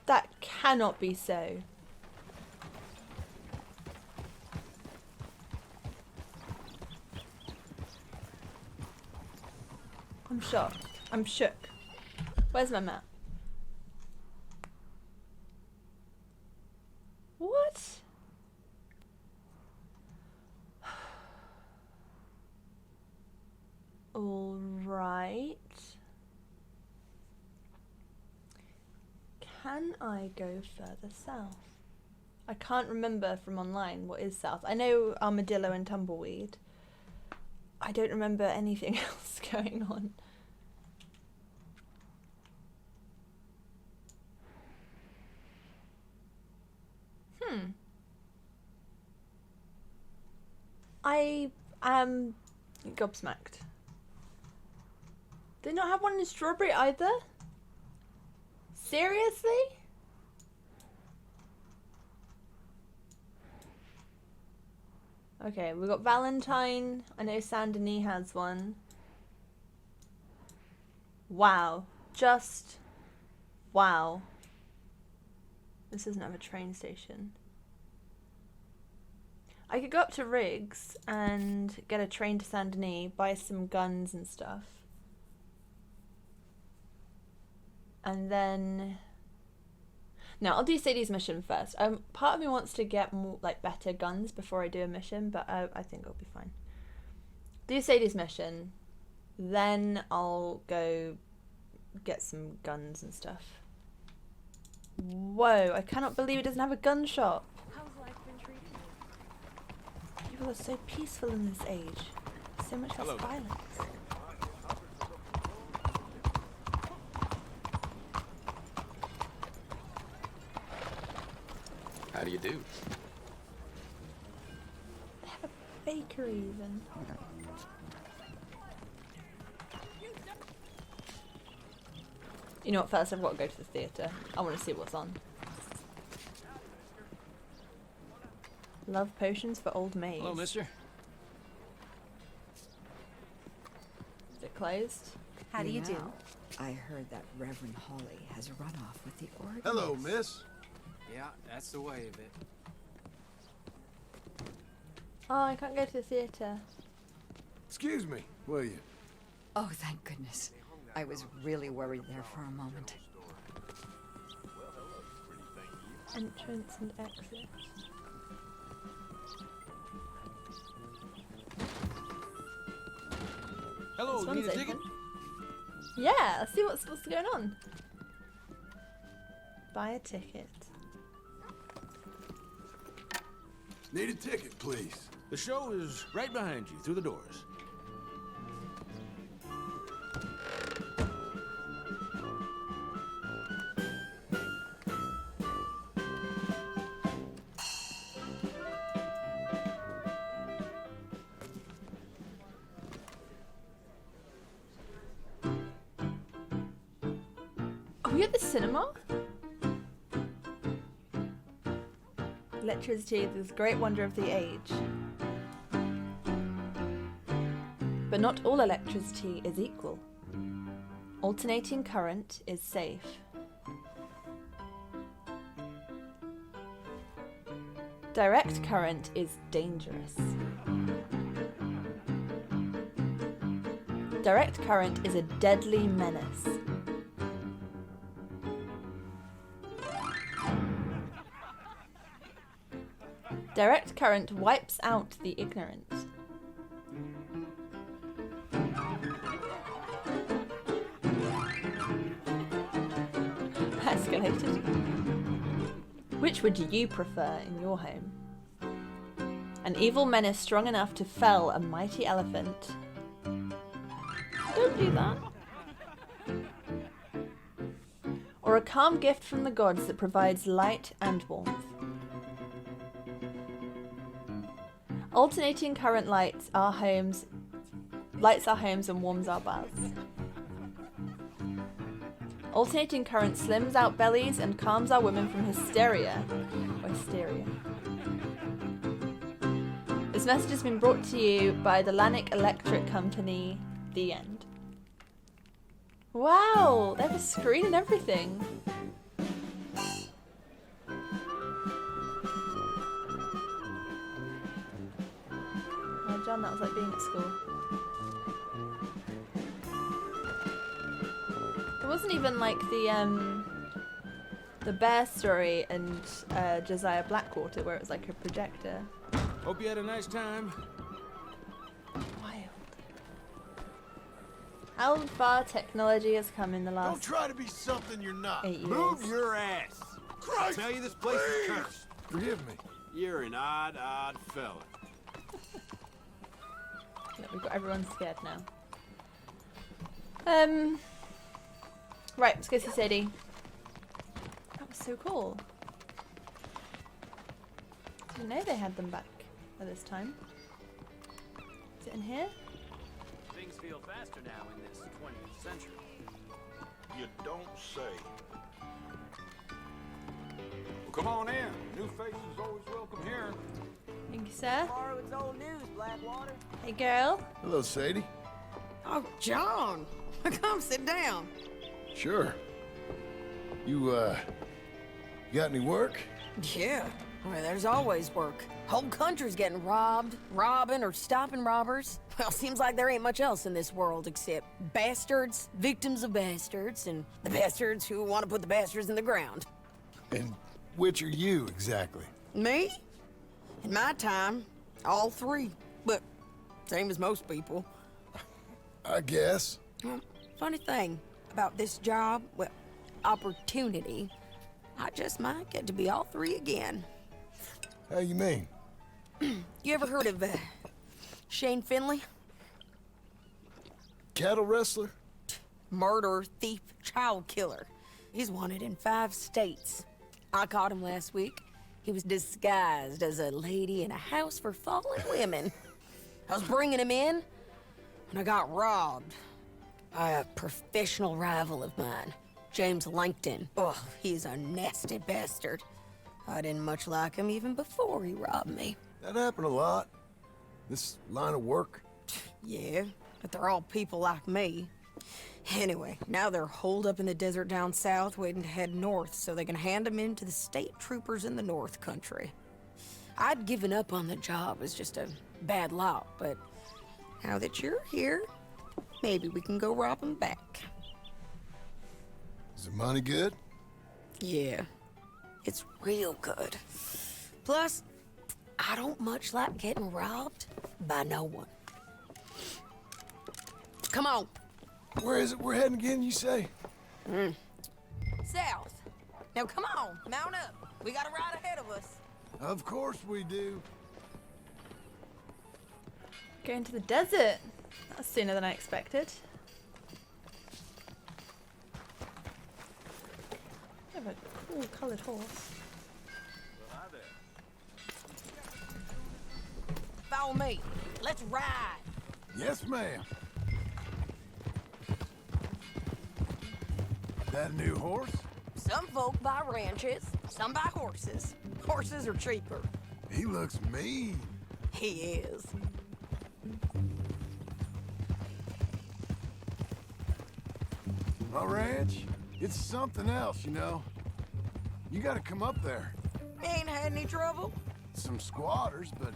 That cannot be so. I'm shocked. I'm shook. Where's my map? What? All right. Can I go further south? I can't remember from online what is south. I know armadillo and tumbleweed. I don't remember anything else going on. I am gobsmacked. They not have one in Strawberry either? Seriously? Okay, we've got Valentine. I know Saint Denis has one. Wow. Just wow. This doesn't have a train station. I could go up to Riggs and get a train to Saint Denis, buy some guns and stuff. And then... No, I'll do Sadie's mission first. Part of me wants to get more, like, better guns before I do a mission, but I think it'll be fine. Do Sadie's mission, then I'll go get some guns and stuff. Whoa, I cannot believe it doesn't have a gun shop. How's life been treating you? People are so peaceful in this age. So much less violence. How do you do? They have a bakery even. You know what, first I've got to go to the theatre. I want to see what's on. Love potions for old maids. Hello, mister. Is it closed? How do you do? I heard that Reverend Hawley has a runoff with the organ. Hello, miss. Yeah, that's the way of it. Oh, I can't go to the theatre. Excuse me, will you? Oh, thank goodness. I was really worried there for a moment. Entrance and exit. Hello, This need a one's ticket? open. Yeah, let's see what's going on. Buy a ticket. Need a ticket, please. The show is right behind you, through the doors. Are we at the cinema? Electricity, this great wonder of the age. But not all electricity is equal. Alternating current is safe. Direct current is dangerous. Direct current is a deadly menace. Direct current wipes out the ignorant. calculated. Which would you prefer in your home? An evil menace strong enough to fell a mighty elephant. Don't do that. Or a calm gift from the gods that provides light and warmth. Alternating current lights our homes and warms our baths. Alternating current slims out bellies and calms our women from hysteria. Or hysteria. This message has been brought to you by the Lannick Electric Company. The end. Wow, they have a screen and everything. Oh, John, that was like being at school. It wasn't even like the bear story and Josiah Blackwater where it was like a projector. Hope you had a nice time. Wild. How far technology has come in the last Don't try to be something you're not. 8 years. Move your ass. I tell you, this place is cursed. Forgive me. You're an odd fella. Yeah, we've got everyone scared now. Right, let's go see Sadie. That was so cool. Didn't know they had them back at this time. Is it in here? Things feel faster now in this 20th century. You don't say. Well, come on in. New faces always welcome here. Thank you, sir. It's old news, Blackwater. Hey, girl. Hello, Sadie. Oh, John. Come sit down. Sure. You got any work? Yeah. Well, there's always work. Whole country's getting robbed, robbing, or stopping robbers. Well, seems like there ain't much else in this world except bastards, victims of bastards, and the bastards who want to put the bastards in the ground. And which are you, exactly? Me? In my time, all three. But same as most people. I guess. Well, funny thing about this job, well, opportunity, I just might get to be all three again. How you mean? You ever heard of Shane Finley? Cattle wrestler? Murderer, thief, child killer. He's wanted in 5 states. I caught him last week. He was disguised as a lady in a house for fallen women. I was bringing him in, and I got robbed by a professional rival of mine, James Langton. Oh, he's a nasty bastard. I didn't much like him even before he robbed me. That happened a lot. This line of work. Yeah, but they're all people like me. Anyway, now they're holed up in the desert down south, waiting to head north so they can hand them in to the state troopers in the North Country. I'd given up on the job as just a bad lot, but now that you're here, maybe we can go rob them back. Is the money good? Yeah, it's real good. Plus, I don't much like getting robbed by no one. Come on. Where is it we're heading again, you say? South. Now come on, mount up. We got a ride ahead of us. Of course we do. Going to the desert. That was sooner than I expected. I have a cool coloured horse. Follow me. Let's ride. Yes, ma'am. That a new horse? Some folk buy ranches, some buy horses. Horses are cheaper. He looks mean. He is. My ranch, it's something else, you know. You gotta come up there. Ain't had any trouble? Some squatters, but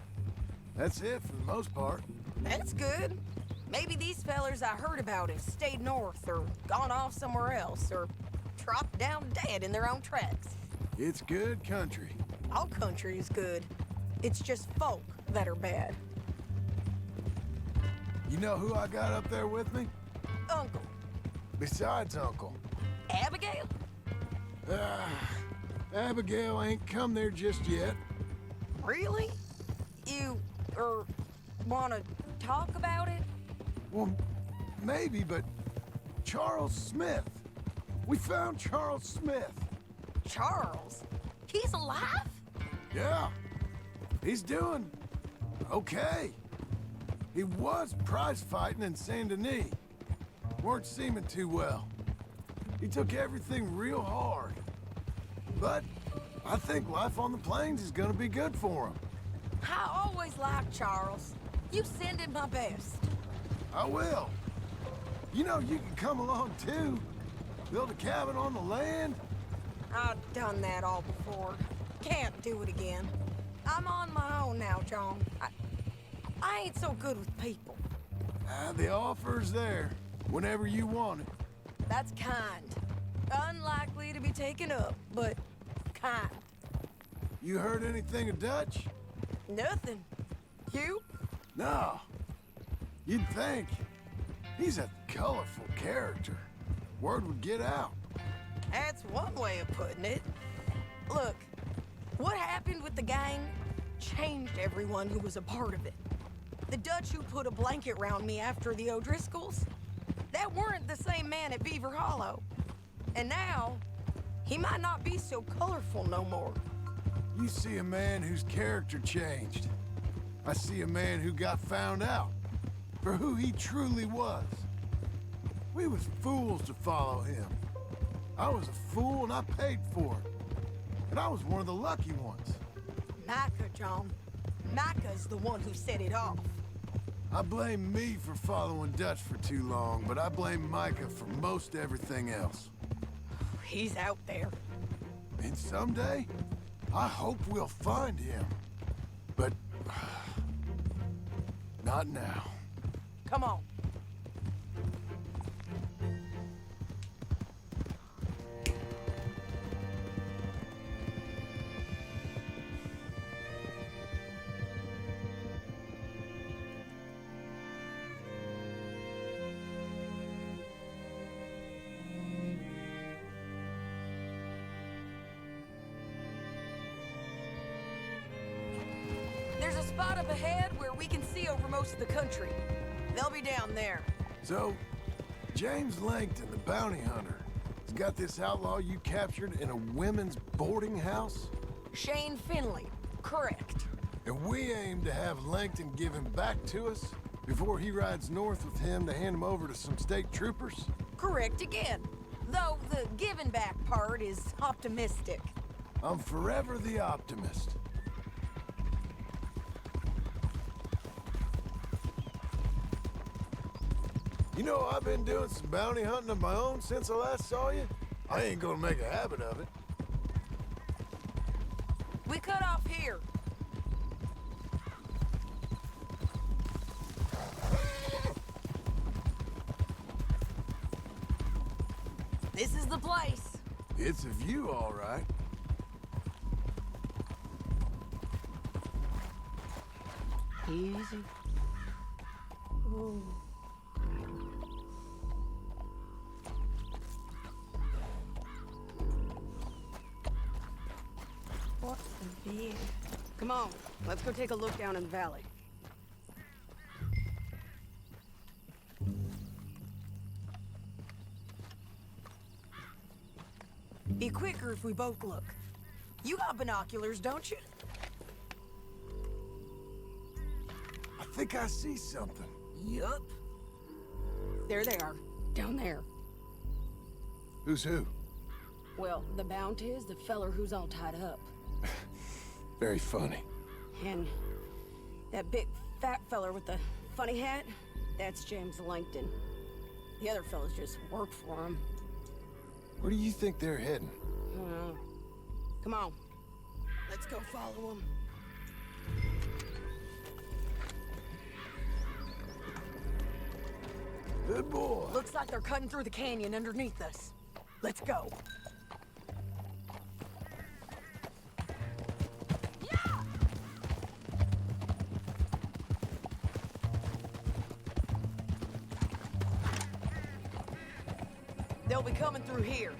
that's it for the most part. That's good. Maybe these fellers I heard about have stayed north or gone off somewhere else or dropped down dead in their own tracks. It's good country. All country is good. It's just folk that are bad. You know who I got up there with me? Uncle. Besides Uncle. Abigail? Abigail ain't come there just yet. Really? You, wanna talk about it? Well, maybe, but Charles Smith. We found Charles Smith. Charles? He's alive? Yeah. He's doing okay. He was prize fighting in Saint Denis. Weren't seeming too well. He took everything real hard. But I think life on the plains is gonna be good for him. I always liked Charles. You send him my best. I will. You know, you can come along too. Build a cabin on the land. I've done that all before. Can't do it again. I'm on my own now, John. I ain't so good with people. The offer's there, whenever you want it. That's kind. Unlikely to be taken up, but kind. You heard anything of Dutch? Nothing. You? No. You'd think. He's a colorful character. Word would get out. That's one way of putting it. Look, what happened with the gang changed everyone who was a part of it. The Dutch who put a blanket round me after the O'Driscolls, that weren't the same man at Beaver Hollow. And now, he might not be so colorful no more. You see a man whose character changed. I see a man who got found out for who he truly was. We was fools to follow him. I was a fool and I paid for it. And I was one of the lucky ones. Micah, John. Micah's the one who set it off. I blame me for following Dutch for too long, but I blame Micah for most everything else. He's out there. And someday, I hope we'll find him. But not now. Come on. There's a spot up ahead where we can see over most of the country. They'll be down there. So, James Langton, the bounty hunter, has got this outlaw you captured in a women's boarding house? Shane Finley, correct. And we aim to have Langton give him back to us before he rides north with him to hand him over to some state troopers? Correct again. Though the giving back part is optimistic. I'm forever the optimist. You know, I've been doing some bounty hunting of my own since I last saw you. I ain't gonna make a habit of it. We cut off here. This is the place. It's a view, all right. Easy. Ooh. What's the view? Come on, let's go take a look down in the valley. Be quicker if we both look. You got binoculars, don't you? I think I see something. Yup. There they are, down there. Who's who? Well, the bounty is the feller who's all tied up. Very funny. And that big fat feller with the funny hat, that's James Langton. The other fellas just work for him. Where do you think they're heading? Come on, let's go follow them. Good boy. Looks like they're cutting through the canyon underneath us. Let's go. They'll be coming through here.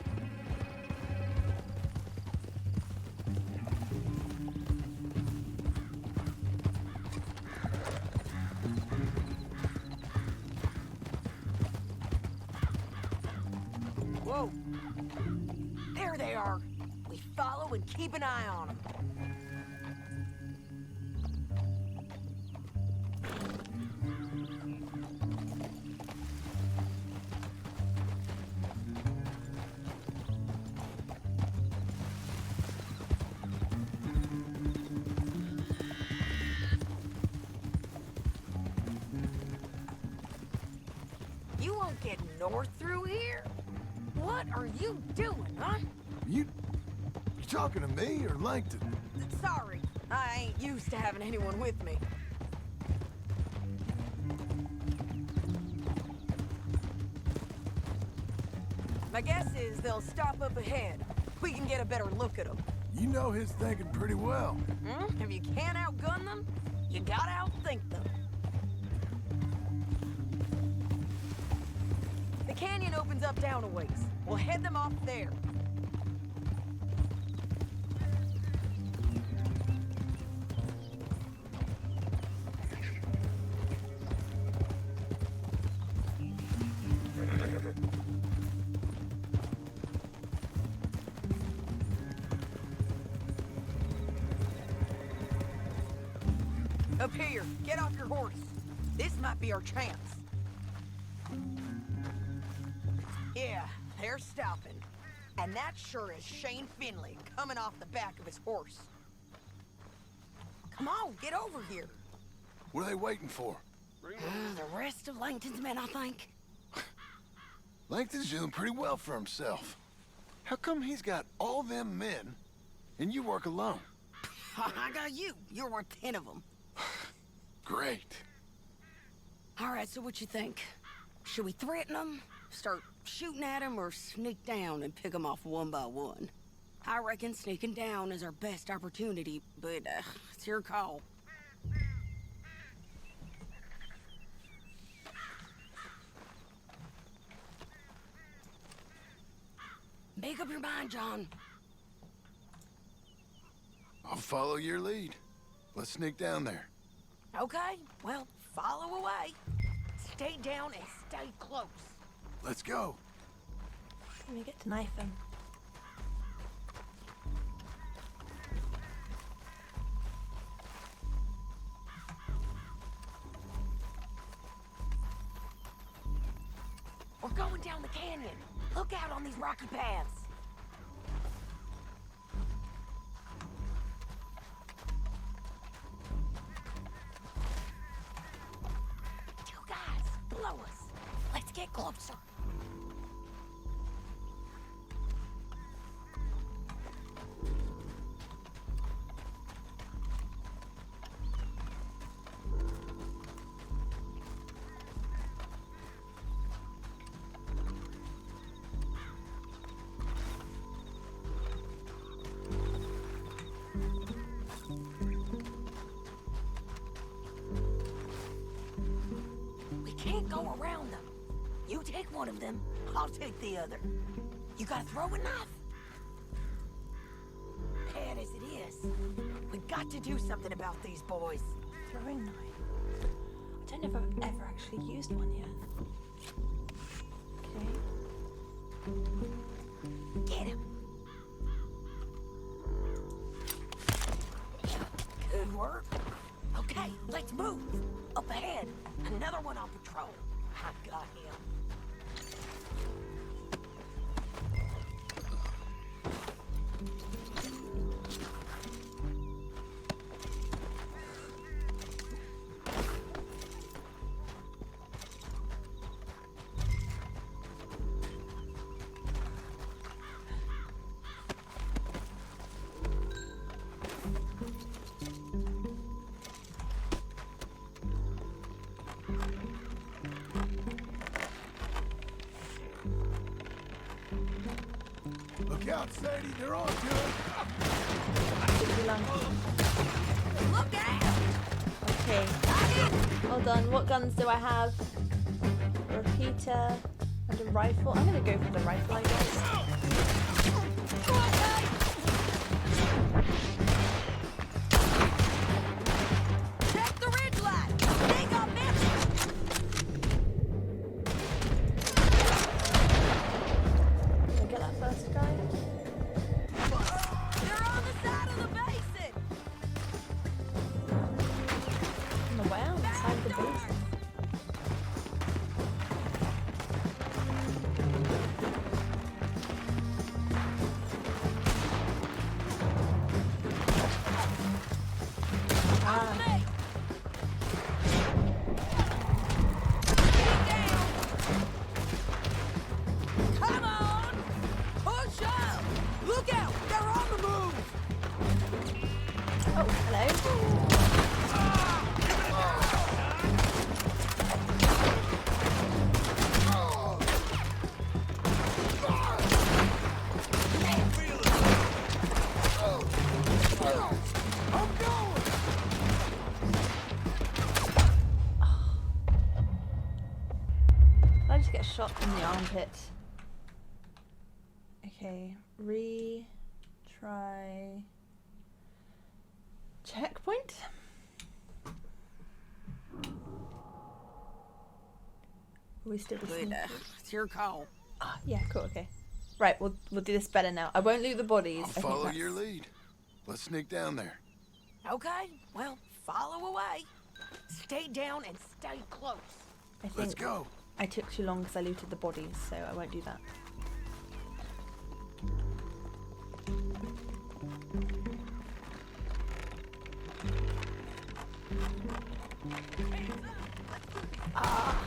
are. We follow and keep an eye on them. You won't get north through here? What are you doing, huh? You talking to me or Langton? Sorry, I ain't used to having anyone with me. My guess is they'll stop up ahead. We can get a better look at them. You know his thinking pretty well. If you can't outgun them, you gotta outthink them. The canyon opens up down a ways. We'll head them off there. Up here, get off your horse. This might be our chance. Yeah, they're stopping. And that sure is Shane Finley coming off the back of his horse. Come on, get over here. What are they waiting for? The rest of Langton's men, I think. Langton's doing pretty well for himself. How come he's got all them men and you work alone? I got you. You're worth 10 of them. Great. All right, so what you think? Should we threaten them, start shooting at them, or sneak down and pick them off one by one? I reckon sneaking down is our best opportunity, but it's your call. Make up your mind, John. I'll follow your lead. Let's sneak down there. Okay, well, follow away. Stay down and stay close. Let's go. Let me get to knife him. We're going down the canyon. Look out on these rocky paths. You guys, below us. Let's get closer. Can't go around them. You take one of them, I'll take the other. You got a throwing knife? Bad as it is, we got to do something about these boys. Throwing knife? I don't know if I've ever actually used one yet. Okay. Get him. Good work. Okay, let's move. Up ahead, another one on patrol. I got him. Look out, Sadie, they're on to it. Look out! Okay. Hold on, what guns do I have? A repeater and a rifle. I'm gonna go for the rifle, I guess. Check the ridge line! They got missed! Did I get that first guy? shot in the armpit. Okay, try checkpoint. We still Good, it's your call. Oh, yeah, cool. Okay, right. We'll do this better now. I won't loot the bodies. I'll follow your lead. Let's sneak down there. Okay, well, follow away. Stay down and stay close. I think Let's go. I took too long because I looted the bodies, so I won't do that. Ah.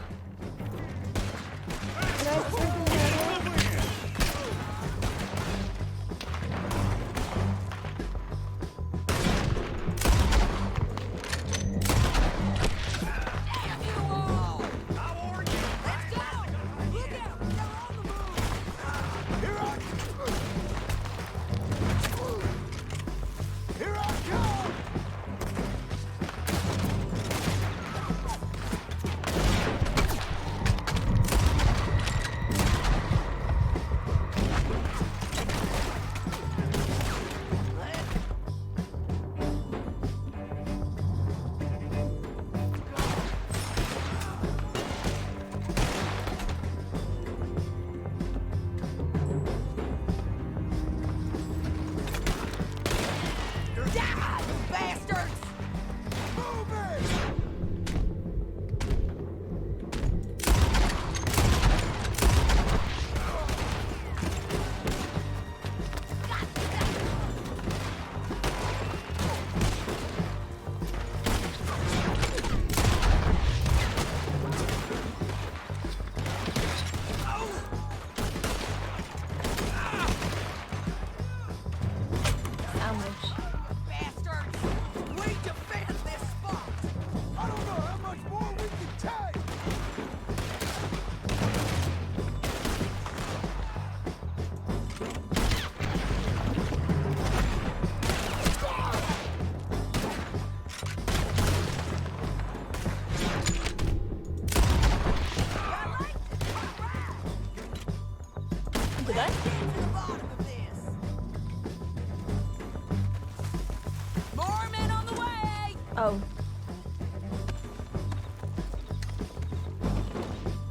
Oh.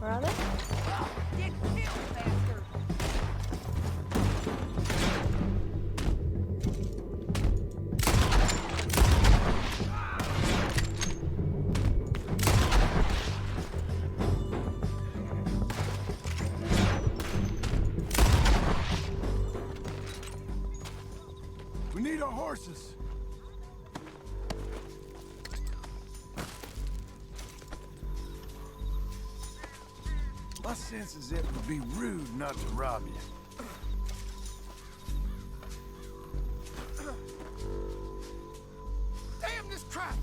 Where are they? We need our horses. My sense is it would be rude not to rob you. Damn this crap!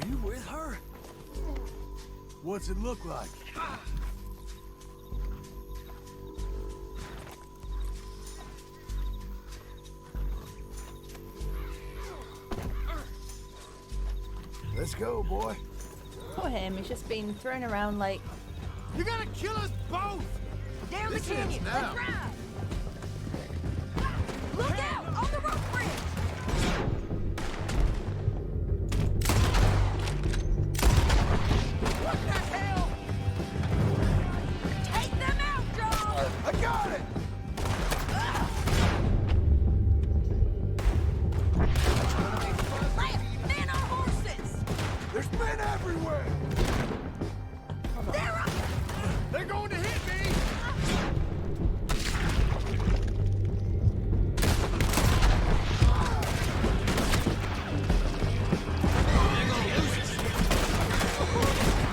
Are you with her? What's it look like? Let's go, boy. Poor him, he's just been thrown around like... You're gonna kill us both! Down the This canyon! ends Let's now. ride! Look out! On the rope bridge! What the hell? Take them out, John! I got it! Men on horses! There's men everywhere! They're up! They're going to hit me!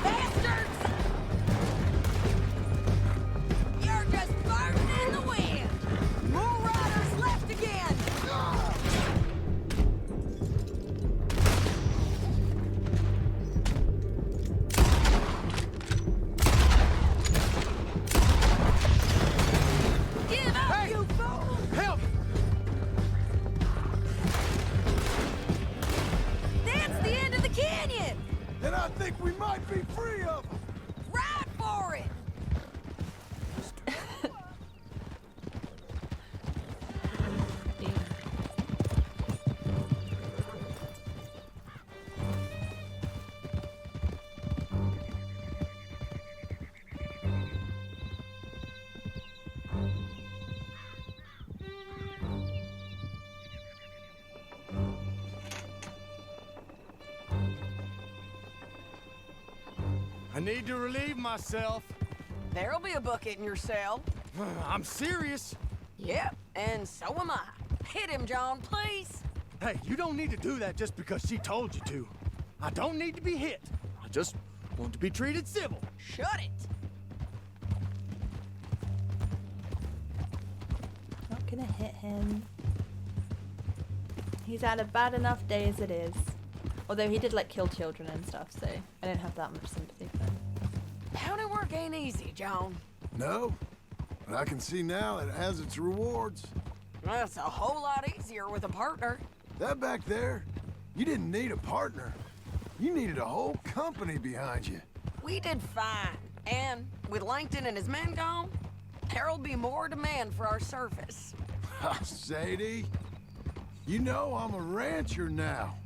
Bastards! You're just burning in the wind! More riders left again! Give up, you fool! Help! That's the end of the canyon! And I think we might be free of them. Ride for it! I need to relieve myself. There'll be a bucket in your cell. I'm serious. Yep, and so am I. Hit him, John, please. Hey, you don't need to do that just because she told you to. I don't need to be hit. I just want to be treated civil. Shut it. Not gonna hit him. He's had a bad enough day as it is. Although he did like kill children and stuff, so I don't have that much sympathy for him. County work ain't easy, John. No, but I can see now it has its rewards. That's a whole lot easier with a partner. That back there, you didn't need a partner. You needed a whole company behind you. We did fine. And with Langton and his men gone, there'll be more demand for our service. Sadie, you know I'm a rancher now.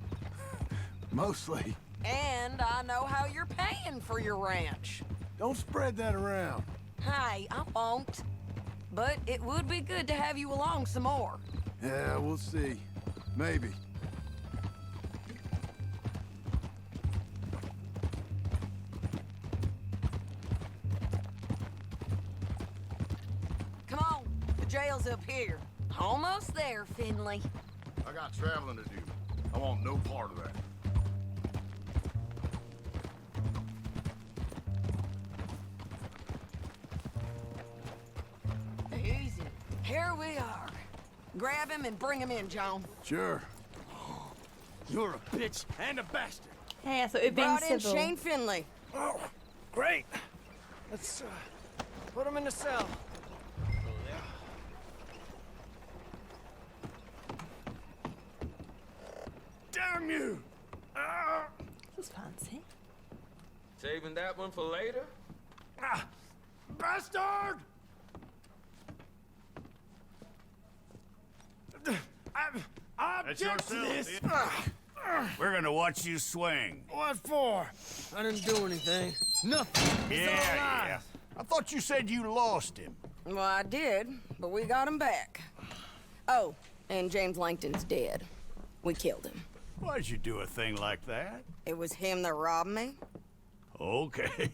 Mostly. And I know how you're paying for your ranch. Don't spread that around. Hey, I won't. But it would be good to have you along some more. Yeah, we'll see. Maybe. Come on, the jail's up here. Almost there, Finley. I got traveling to do. I want no part of that. Easy. Here we are. Grab him and bring him in, John. Sure. You're a bitch and a bastard. Hey, I thought we'd been Brought in civil. Shane Finley. Oh, great. Let's put him in the cell. Damn you! This is fancy. Saving that one for later? Ah, bastard! I object to this. We're gonna watch you swing. What for? I didn't do anything. Nothing. It's all lies. I thought you said you lost him. Well, I did, but we got him back. Oh, and James Langton's dead. We killed him. Why'd you do a thing like that? It was him that robbed me. Okay.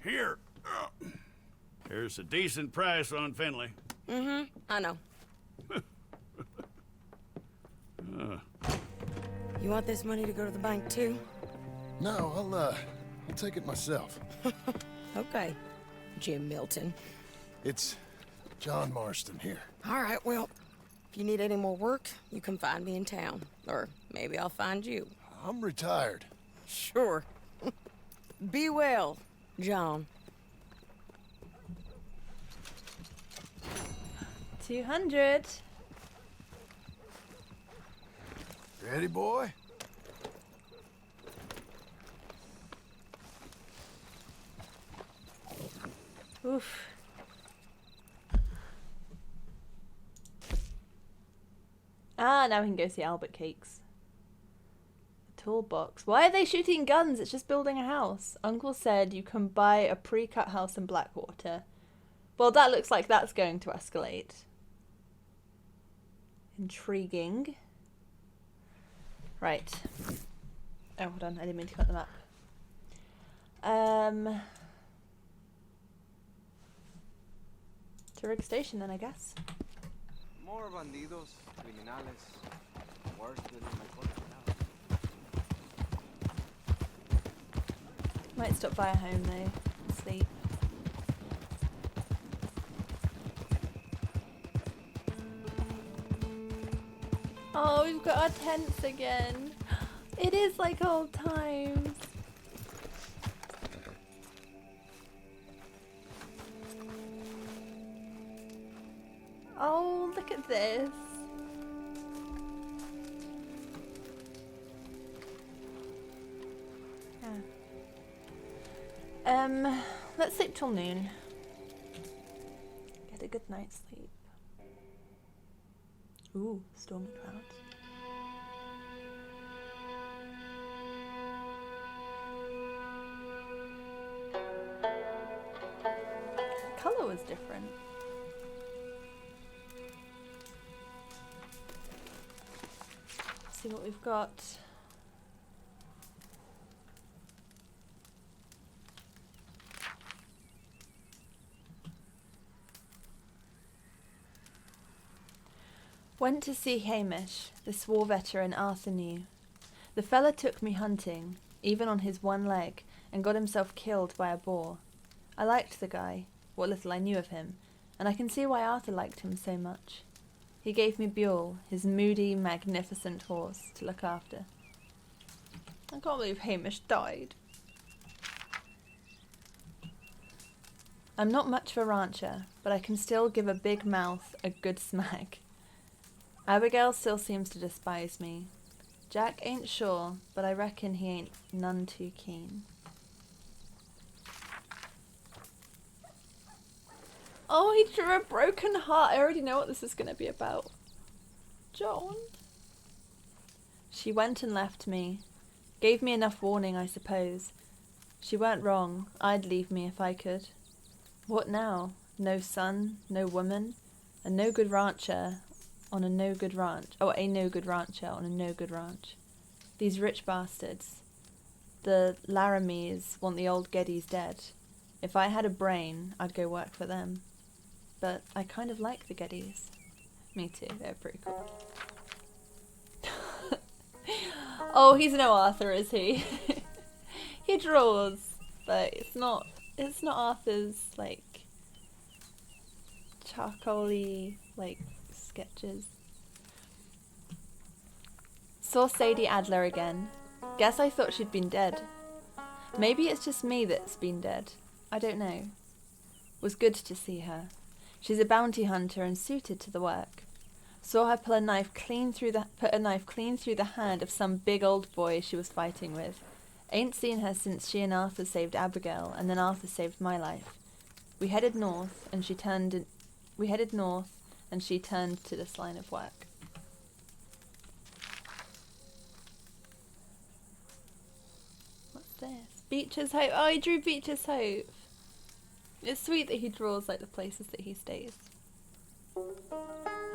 Here. Here's a decent price on Finley. Mm-hmm, I know. You want this money to go to the bank, too? No, I'll take it myself. Okay, Jim Milton. It's John Marston here. All right, well, if you need any more work, you can find me in town. Or maybe I'll find you. I'm retired. Sure. Be well, John. 200. Ready, boy? Oof. Ah, now we can go see Albert Cakes. The toolbox. Why are they shooting guns? It's just building a house. Uncle said you can buy a pre-cut house in Blackwater. Well, that looks like that's going to escalate. Intriguing. Right. Oh, hold on. I didn't mean to cut the map. To Rig Station then, I guess. More bandidos, criminales, worse than Might stop by a home though and sleep. Oh, we've got our tents again. It is like old times. Oh, look at this. Yeah. Let's sleep till noon. Get a good night's sleep. Ooh, stormy clouds. The colour was different. Let's see what we've got. Went to see Hamish, this war veteran Arthur knew. The fella took me hunting, even on his one leg, and got himself killed by a boar. I liked the guy, what little I knew of him, and I can see why Arthur liked him so much. He gave me Buell, his moody, magnificent horse, to look after. I can't believe Hamish died. I'm not much of a rancher, but I can still give a big mouth a good smack. Abigail still seems to despise me. Jack ain't sure, but I reckon he ain't none too keen. Oh, he drew a broken heart. I already know what this is going to be about. John. She went and left me. Gave me enough warning, I suppose. She weren't wrong. I'd leave me if I could. What now? No son, no woman, a no good rancher on a no good ranch. Oh, a no good rancher on a no good ranch. These rich bastards. The Laramies want the old Geddes dead. If I had a brain, I'd go work for them. But I kind of like the Geddes. Me too, they're pretty cool. Oh, he's no Arthur, is he? He draws, but it's not Arthur's, like, charcoaly, like, sketches. Saw Sadie Adler again. Guess I thought she'd been dead. Maybe it's just me that's been dead. I don't know. Was good to see her. She's a bounty hunter and suited to the work. Saw her put a knife clean through the hand of some big old boy she was fighting with. Ain't seen her since she and Arthur saved Abigail, and then Arthur saved my life. We headed north, and she turned to this line of work. What's this? Beecher's Hope. Oh, he drew Beecher's Hope. It's sweet that he draws like the places that he stays.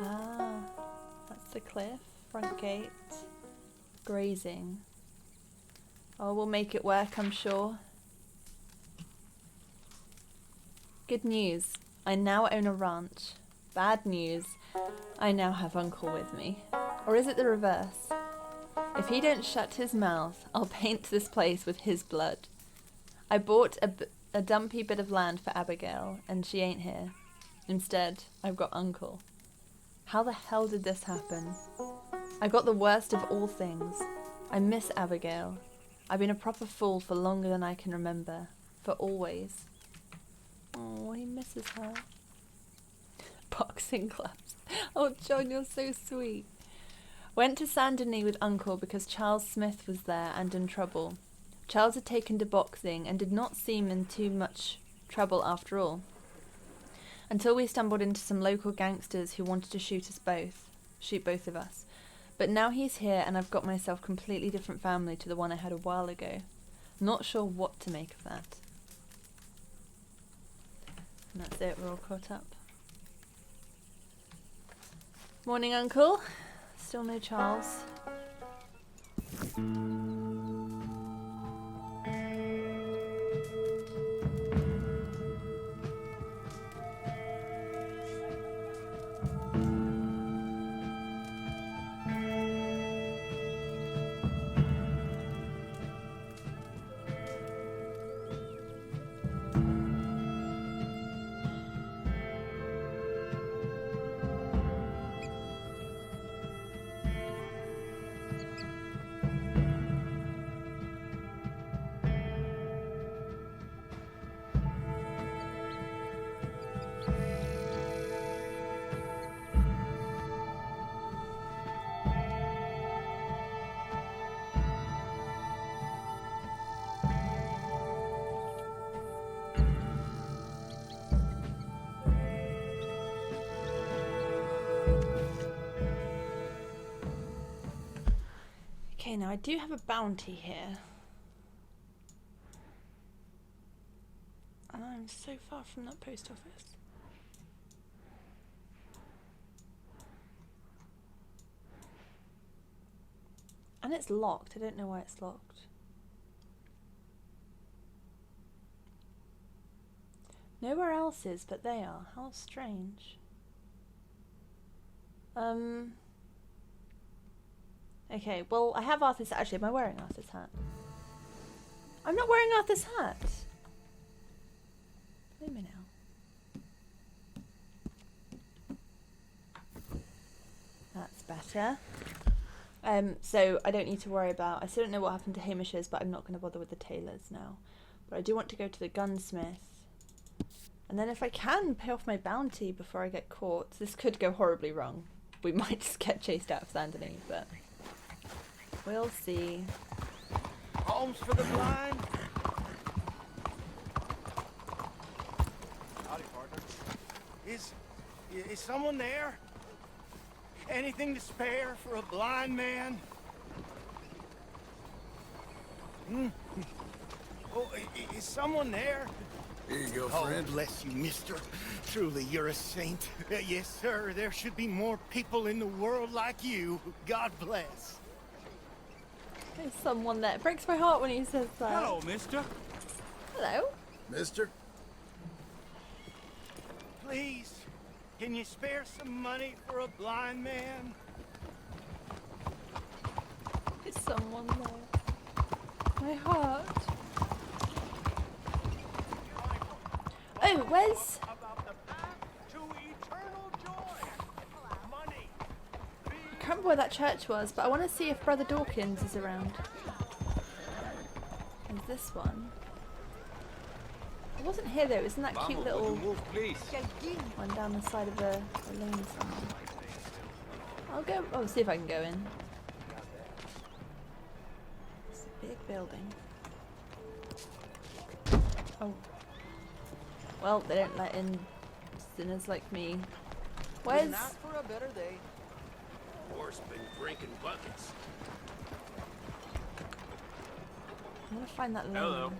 Ah, that's the cliff, front gate, grazing. Oh, we'll make it work, I'm sure. Good news, I now own a ranch. Bad news, I now have Uncle with me. Or is it the reverse? If he don't shut his mouth, I'll paint this place with his blood. I bought a dumpy bit of land for Abigail, and she ain't here. Instead, I've got Uncle. How the hell did this happen? I got the worst of all things. I miss Abigail. I've been a proper fool for longer than I can remember. For always. Oh, he misses her. Boxing gloves. Oh, John, you're so sweet. Went to Saint Denis with Uncle because Charles Smith was there and in trouble. Charles had taken to boxing and did not seem in too much trouble after all. Until we stumbled into some local gangsters who wanted to shoot both of us. But now he's here and I've got myself completely different family to the one I had a while ago. Not sure what to make of that. And that's it, we're all caught up. Morning, Uncle. Still no Charles. Okay, now I do have a bounty here. And I'm so far from that post office. And it's locked. I don't know why it's locked. Nowhere else is, but they are. How strange. Okay, well, I have Arthur's... Actually, am I wearing Arthur's hat? I'm not wearing Arthur's hat. Wait a minute now. That's better. So I don't need to worry about... I still don't know what happened to Hamish's, but I'm not going to bother with the tailors now. But I do want to go to the gunsmith. And then if I can, pay off my bounty before I get caught. This could go horribly wrong. We might just get chased out of Sandony, but... we'll see. Homes for the blind? Howdy, partner. Is someone there? Anything to spare for a blind man? Oh, is someone there? Here you go, Oh, friend. bless you, mister. Truly, you're a saint. Yes, sir. There should be more people in the world like you. God bless. There's someone there. It breaks my heart when he says that. Hello, mister. Hello? Mister? Please, can you spare some money for a blind man? There's someone there. My heart. Oh, where's... I can't remember where that church was, but I want to see if Brother Dawkins is around. Is this one? It wasn't here though, isn't that cute little one down the side of the lane somewhere? I'll go, oh, see if I can go in. It's a big building. Oh. Well, they don't let in sinners like me. Where's... Not for a better day. Horse been drinking buckets. I'm gonna find that lane. Hello.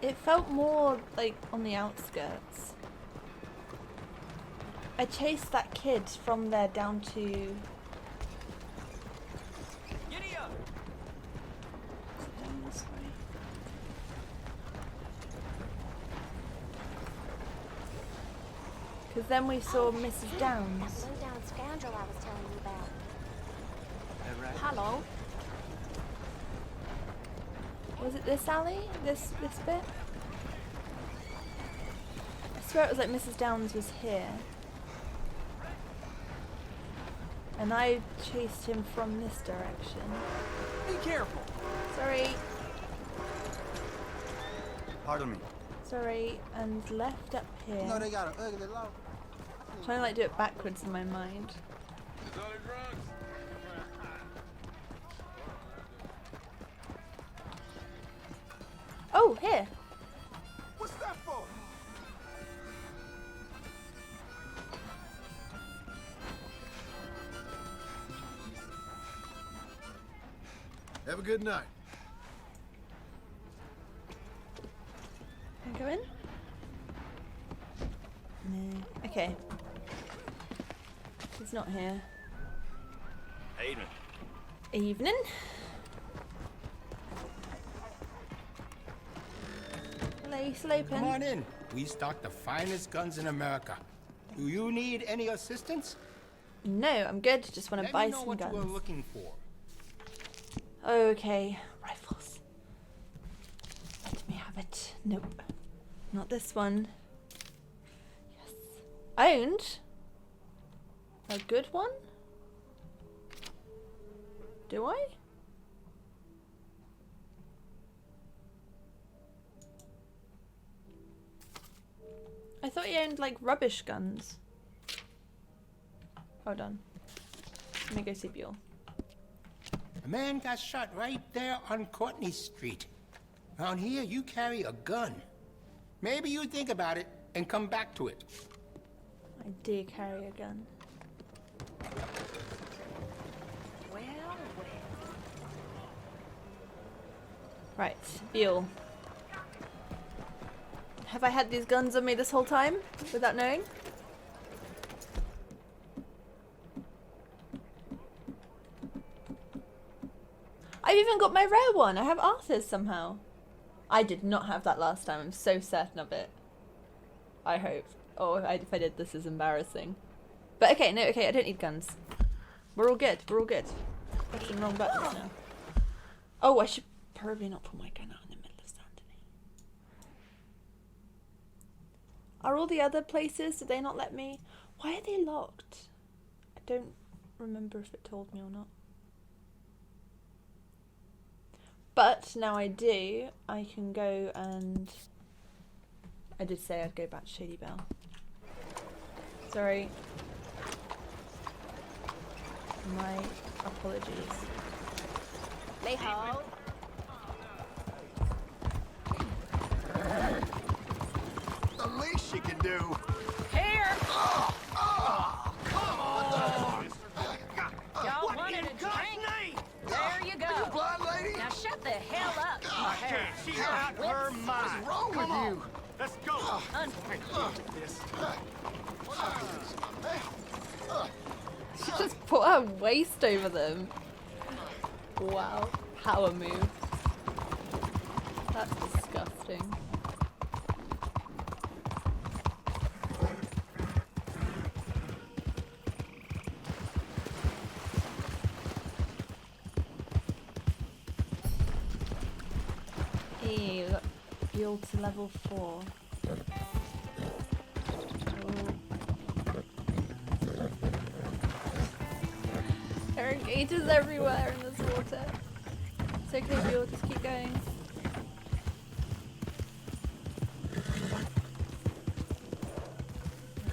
It felt more like on the outskirts. I chased that kid from there down to... Giddy up! Is it down this way? Because then we saw Mrs. Downs. That low-down scoundrel I was telling you about. Hello? Was it this alley? This bit? I swear it was like Mrs. Downs was here. And I chased him from this direction. Be careful. Sorry. Pardon me. Sorry. And left up here. No, they got an ugly law. I'm trying to like do it backwards in my mind. Oh, here. What's that for? Have a good night. Can I go in? No. Okay. He's not here. Evening. Evening. Hello, you still open? Come on in. We stock the finest guns in America. Do you need any assistance? No, I'm good. Just want to buy Let me know some what guns. you are looking for. Okay, rifles. Let me have it. Nope. Not this one. Yes. Owned? A good one? Do I? I thought he owned like rubbish guns. Hold on. Let me go see Buell. A man got shot right there on Courtney Street. Around here, you carry a gun. Maybe you think about it and come back to it. I do carry a gun. Right, Buell. Have I had these guns on me this whole time without knowing? I've even got my rare one. I have Arthur's somehow. I did not have that last time. I'm so certain of it. I hope. Oh, if I did, this is embarrassing. But okay, no, okay, I don't need guns. We're all good. We're all good. Pressing wrong buttons now. Oh, I should probably not pull my gun out in the middle of Sandony. Are all the other places, did they not let me? Why are they locked? I don't remember if it told me or not. But now I do, I can go and... I did say I'd go back to Shady Belle. Sorry. My apologies. Mayhaw. The least she can do. Here! Come on! Y'all wanted a drink? There you go. Are you blind, lady? Now shut the hell up. She's out her mind. What's wrong with you? Let's go. She just put her waist over them. Wow. Power move. That's disgusting. Ew, we got build to level 4. There are gauges everywhere in this water. It's okay, Buell, just keep going.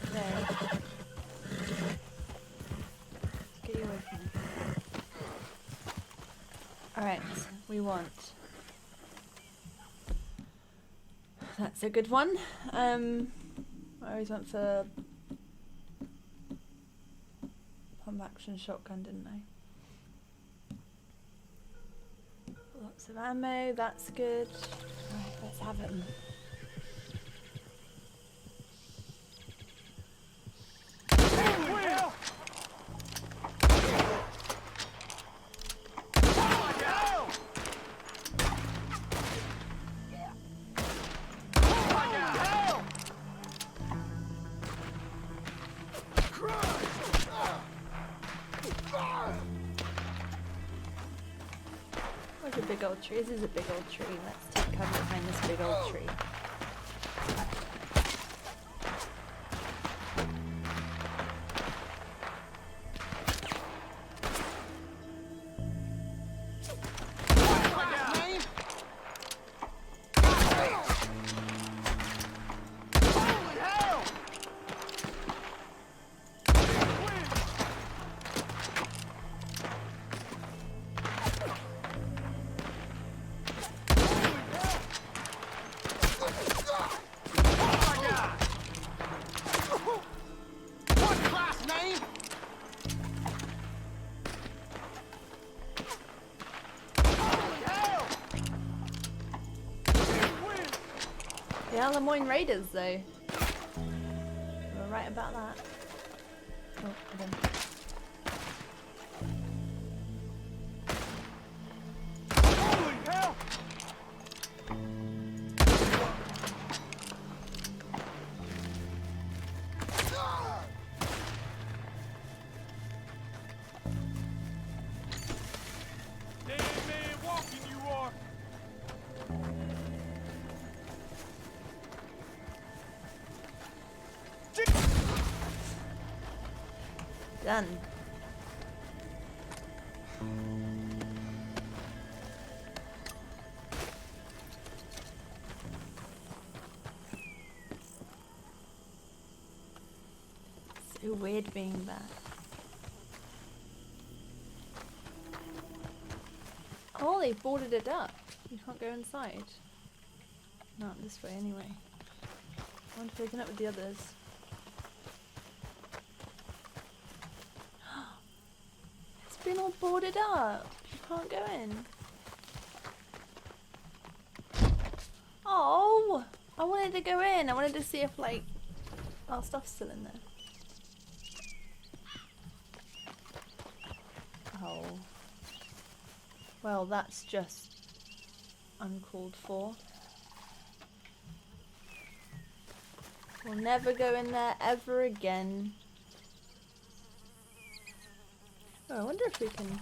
Okay. Get you away from me. Alright, we want... That's a good one. I always went for pump action shotgun, didn't I? Lots of ammo, that's good. Right, let's have it. Where's a big old tree? This is a big old tree. Let's take cover behind this big old tree. Yeah, Lemoyne Raiders though. We're right about that. Oh, I didn't. Done. So weird being back. Oh, they boarded it up. You can't go inside. Not this way anyway. I wonder if they can up with the others. Been all boarded up. You can't go in. Oh, I wanted to go in. I wanted to see if like our stuff's still in there. Oh. Well, that's just uncalled for. We'll never go in there ever again. Oh, I wonder if we can...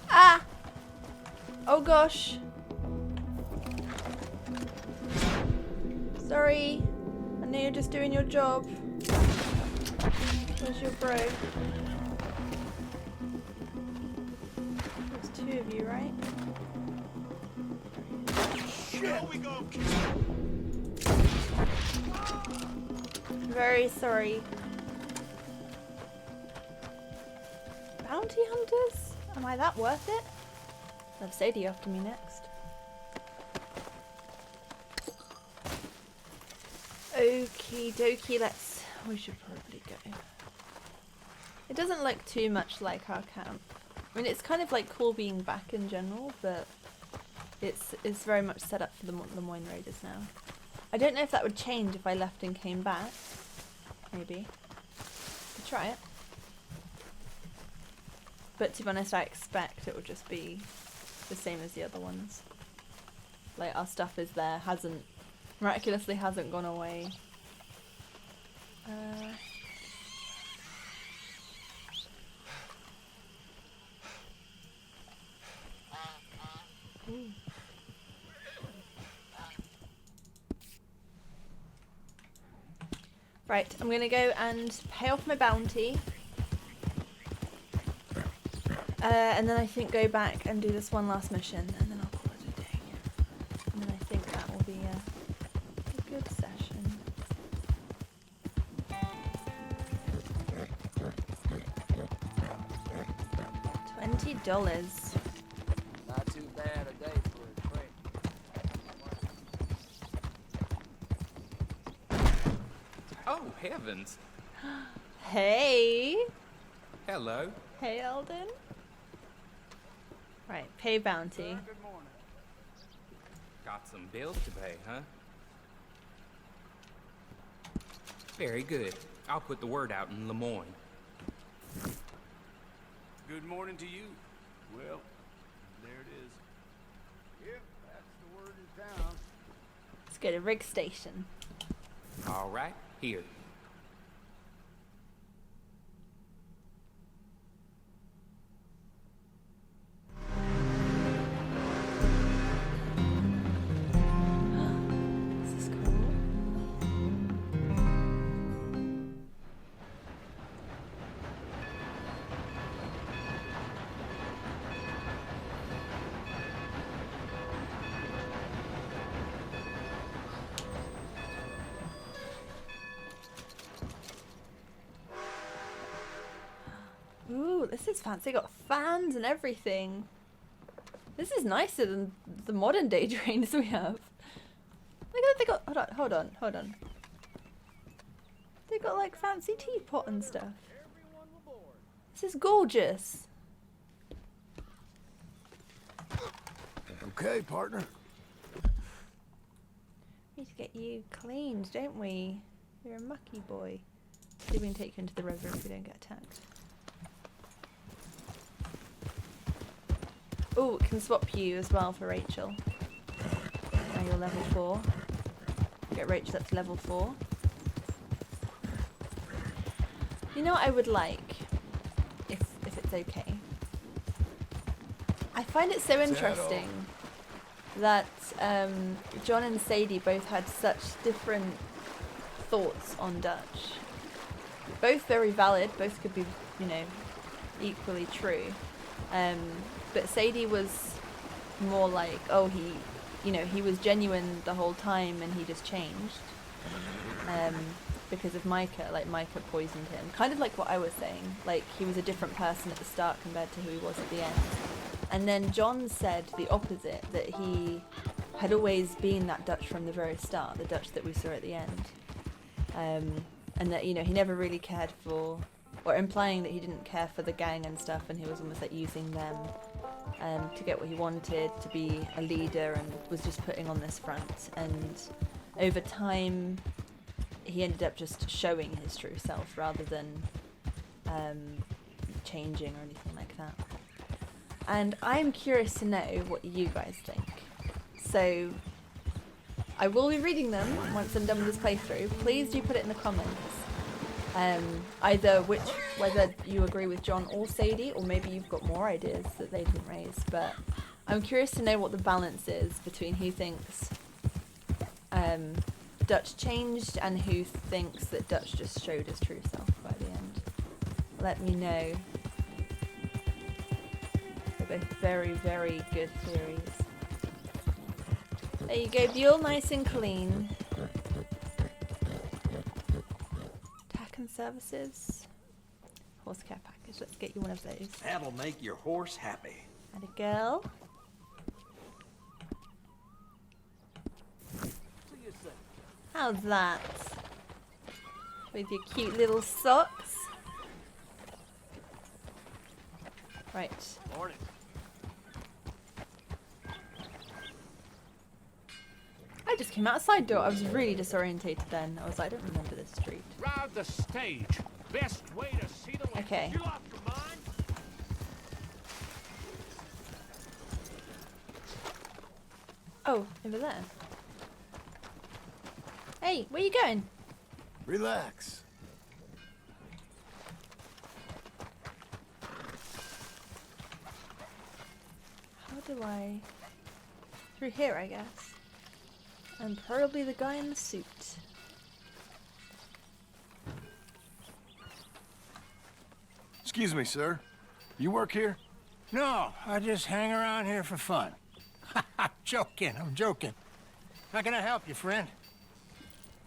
Ah! Oh gosh. Sorry. I know you're just doing your job. Where's your bro? There's two of you, right? Shit! We go. Very sorry. Bounty hunters? Am I that worth it? I'll have Sadie after me next. Okie dokie, we should probably go. It doesn't look too much like our camp. I mean, it's kind of like cool being back in general, but it's very much set up for the Lemoyne Raiders now. I don't know if that would change if I left and came back. Maybe. Could try it. But to be honest, I expect it will just be the same as the other ones. Like, our stuff is there, miraculously hasn't gone away. Ooh. Right, I'm gonna go and pay off my bounty. And then I think go back and do this one last mission, and then I'll call it a day. And then I think that will be a good session. $20. Not too bad a day for a crate. Oh, heavens. Hey! Hello. Hey, Eldon. Right, pay bounty. Good morning. Got some bills to pay, huh? Very good. I'll put the word out in Lemoyne. Good morning to you. Well, there it is. Yep, that's the word in town. Let's go to Rig Station. All right, here. This is cool. Ooh, this is fancy. Got fans and everything. This is nicer than the modern day trains we have. Look at that, they got, hold on. They got like fancy teapot and stuff. This is gorgeous. Okay, partner. We need to get you cleaned, don't we? You're a mucky boy. See if we can take you into the river if we don't get attacked. Oh, it can swap you as well for Rachel. Now you're level 4. Get Rachel up to level 4. You know what I would like, if it's okay. I find it so interesting that John and Sadie both had such different thoughts on Dutch. Both very valid, both could be, you know, equally true. But Sadie was more like, oh, he was genuine the whole time and he just changed. Because of Micah, like Micah poisoned him. Kind of like what I was saying, like he was a different person at the start compared to who he was at the end. And then John said the opposite, that he had always been that Dutch from the very start, the Dutch that we saw at the end. And that, you know, he never really cared for, or implying that he didn't care for the gang and stuff, and he was almost like using them to get what he wanted, to be a leader, and was just putting on this front. And over time, he ended up just showing his true self rather than changing or anything like that. And I'm curious to know what you guys think. So I will be reading them once I'm done with this playthrough. Please do put it in the comments. Either whether you agree with John or Sadie, or maybe you've got more ideas that they didn't raise. But I'm curious to know what the balance is between who thinks Dutch changed and who thinks that Dutch just showed his true self by the end. Let me know. They're both very, very good theories. There you go, Buell, nice and clean. Tack and services. Horse care package, let's get you one of those. That'll make your horse happy. Abigail. How's that? With your cute little socks. Right. Morning. I just came out a side door. I was really disorientated then. I was like, I don't remember this street. Ride the stage. Best way to see the way. Okay. You lost your mind? Oh, over there. Hey, where you going? Relax. How do I... Through here, I guess. And probably the guy in the suit. Excuse me, sir. You work here? No, I just hang around here for fun. I'm joking. How can I help you, friend?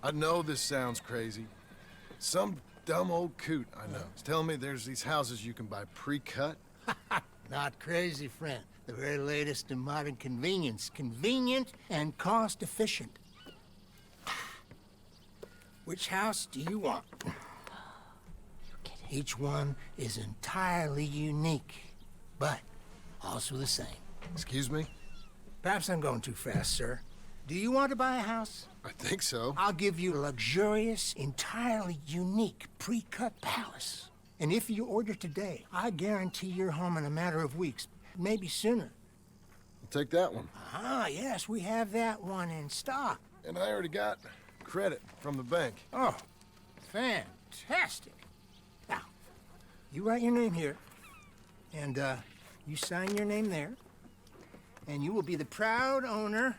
I know this sounds crazy. Some dumb old coot I know is telling me there's these houses you can buy pre-cut. Not crazy, friend. The very latest in modern convenience. Convenient and cost-efficient. Which house do you want? Each one is entirely unique, but also the same. Excuse me? Perhaps I'm going too fast, sir. Do you want to buy a house? I think so. I'll give you a luxurious, entirely unique pre-cut palace. And if you order today, I guarantee you're home in a matter of weeks, maybe sooner. I'll take that one. Ah, yes, we have that one in stock. And I already got credit from the bank. Oh, fantastic. Now, you write your name here, and you sign your name there, and you will be the proud owner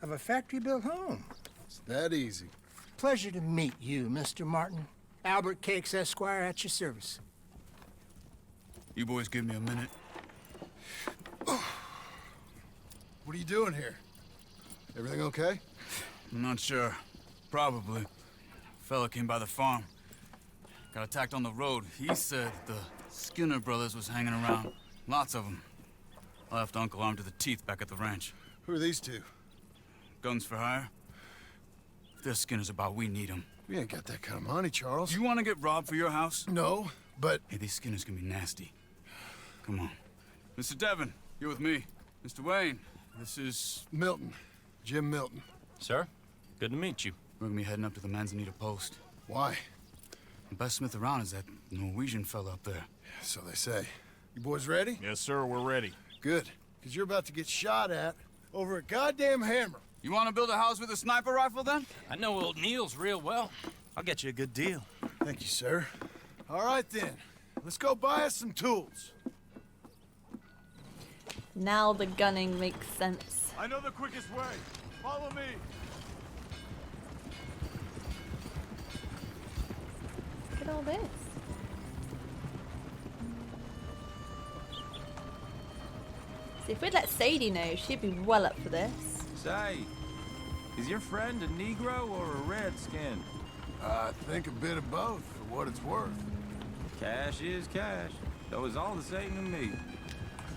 of a factory-built home. It's that easy. Pleasure to meet you, Mr. Martin. Albert Cakes, Esquire, at your service. You boys give me a minute. What are you doing here? Everything okay? I'm not sure. Probably. Fella came by the farm. Got attacked on the road. He said the Skinner brothers was hanging around. Lots of them. I left Uncle armed to the teeth back at the ranch. Who are these two? Guns for hire? If they're Skinner's about, we need them. We ain't got that kind of money, Charles. You want to get robbed for your house? No, but... Hey, these Skinners can be nasty. Come on. Mr. Devon, you're with me. Mr. Wayne, this is... Milton. Jim Milton. Sir, good to meet you. We're gonna be heading up to the Manzanita Post. Why? The best smith around is that Norwegian fella up there. Yeah, so they say. You boys ready? Yes, sir, we're ready. Good, because you're about to get shot at over a goddamn hammer. You want to build a house with a sniper rifle, then? I know old Neil's real well. I'll get you a good deal. Thank you, sir. All right, then. Let's go buy us some tools. Now the gunning makes sense. I know the quickest way. Follow me. Look at all this. See, if we'd let Sadie know, she'd be well up for this. Say, is your friend a Negro or a Redskin? I think a bit of both, for what it's worth. Cash is cash, though it's all the same to me.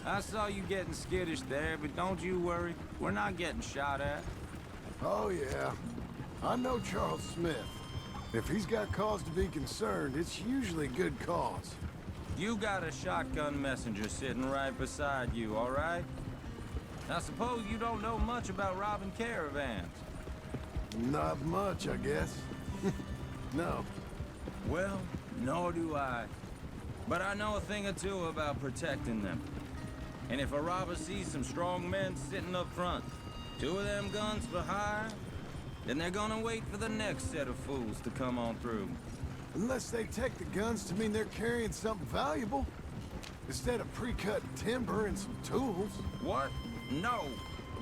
I saw you getting skittish there, but don't you worry. We're not getting shot at. Oh, yeah. I know Charles Smith. If he's got cause to be concerned, it's usually good cause. You got a shotgun messenger sitting right beside you, all right? I suppose you don't know much about robbing caravans. Not much, I guess. No. Well, nor do I. But I know a thing or two about protecting them. And if a robber sees some strong men sitting up front, 2 of them guns for hire, then they're gonna wait for the next set of fools to come on through. Unless they take the guns to mean they're carrying something valuable. Instead of pre-cut timber and some tools. What? No.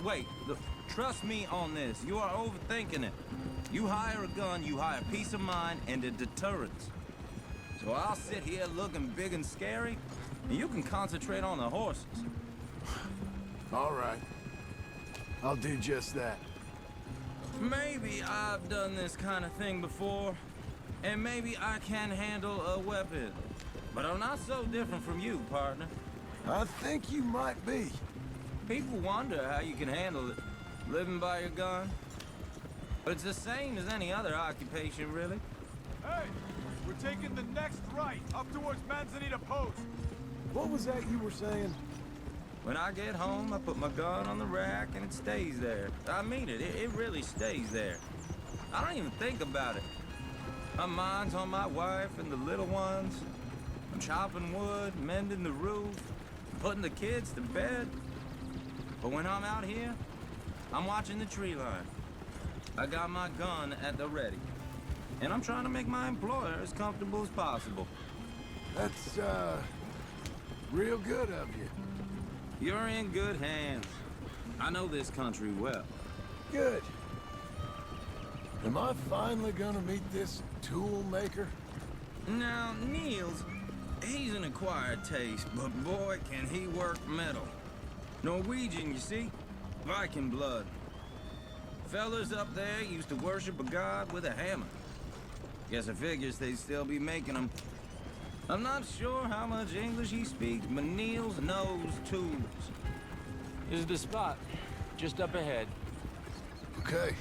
Wait, look, trust me on this. You are overthinking it. You hire a gun, you hire peace of mind and a deterrence. So I'll sit here looking big and scary, and you can concentrate on the horses. All right. I'll do just that. Maybe I've done this kind of thing before, and maybe I can handle a weapon. But I'm not so different from you, partner. I think you might be. People wonder how you can handle it, living by your gun. But it's the same as any other occupation, really. Hey, we're taking the next right, up towards Manzanita Post. What was that you were saying? When I get home, I put my gun on the rack and it stays there. I mean it, it really stays there. I don't even think about it. My mind's on my wife and the little ones. I'm chopping wood, mending the roof, putting the kids to bed. But when I'm out here, I'm watching the tree line. I got my gun at the ready. And I'm trying to make my employer as comfortable as possible. That's, real good of you. You're in good hands. I know this country well. Good. Am I finally gonna meet this tool maker? Now, Niels, he's an acquired taste, but boy, can he work metal. Norwegian, you see? Viking blood. Fellas up there used to worship a god with a hammer. Guess I figures they'd still be making them. I'm not sure how much English he speaks, but Niels knows tools. This is the spot, just up ahead. Okay.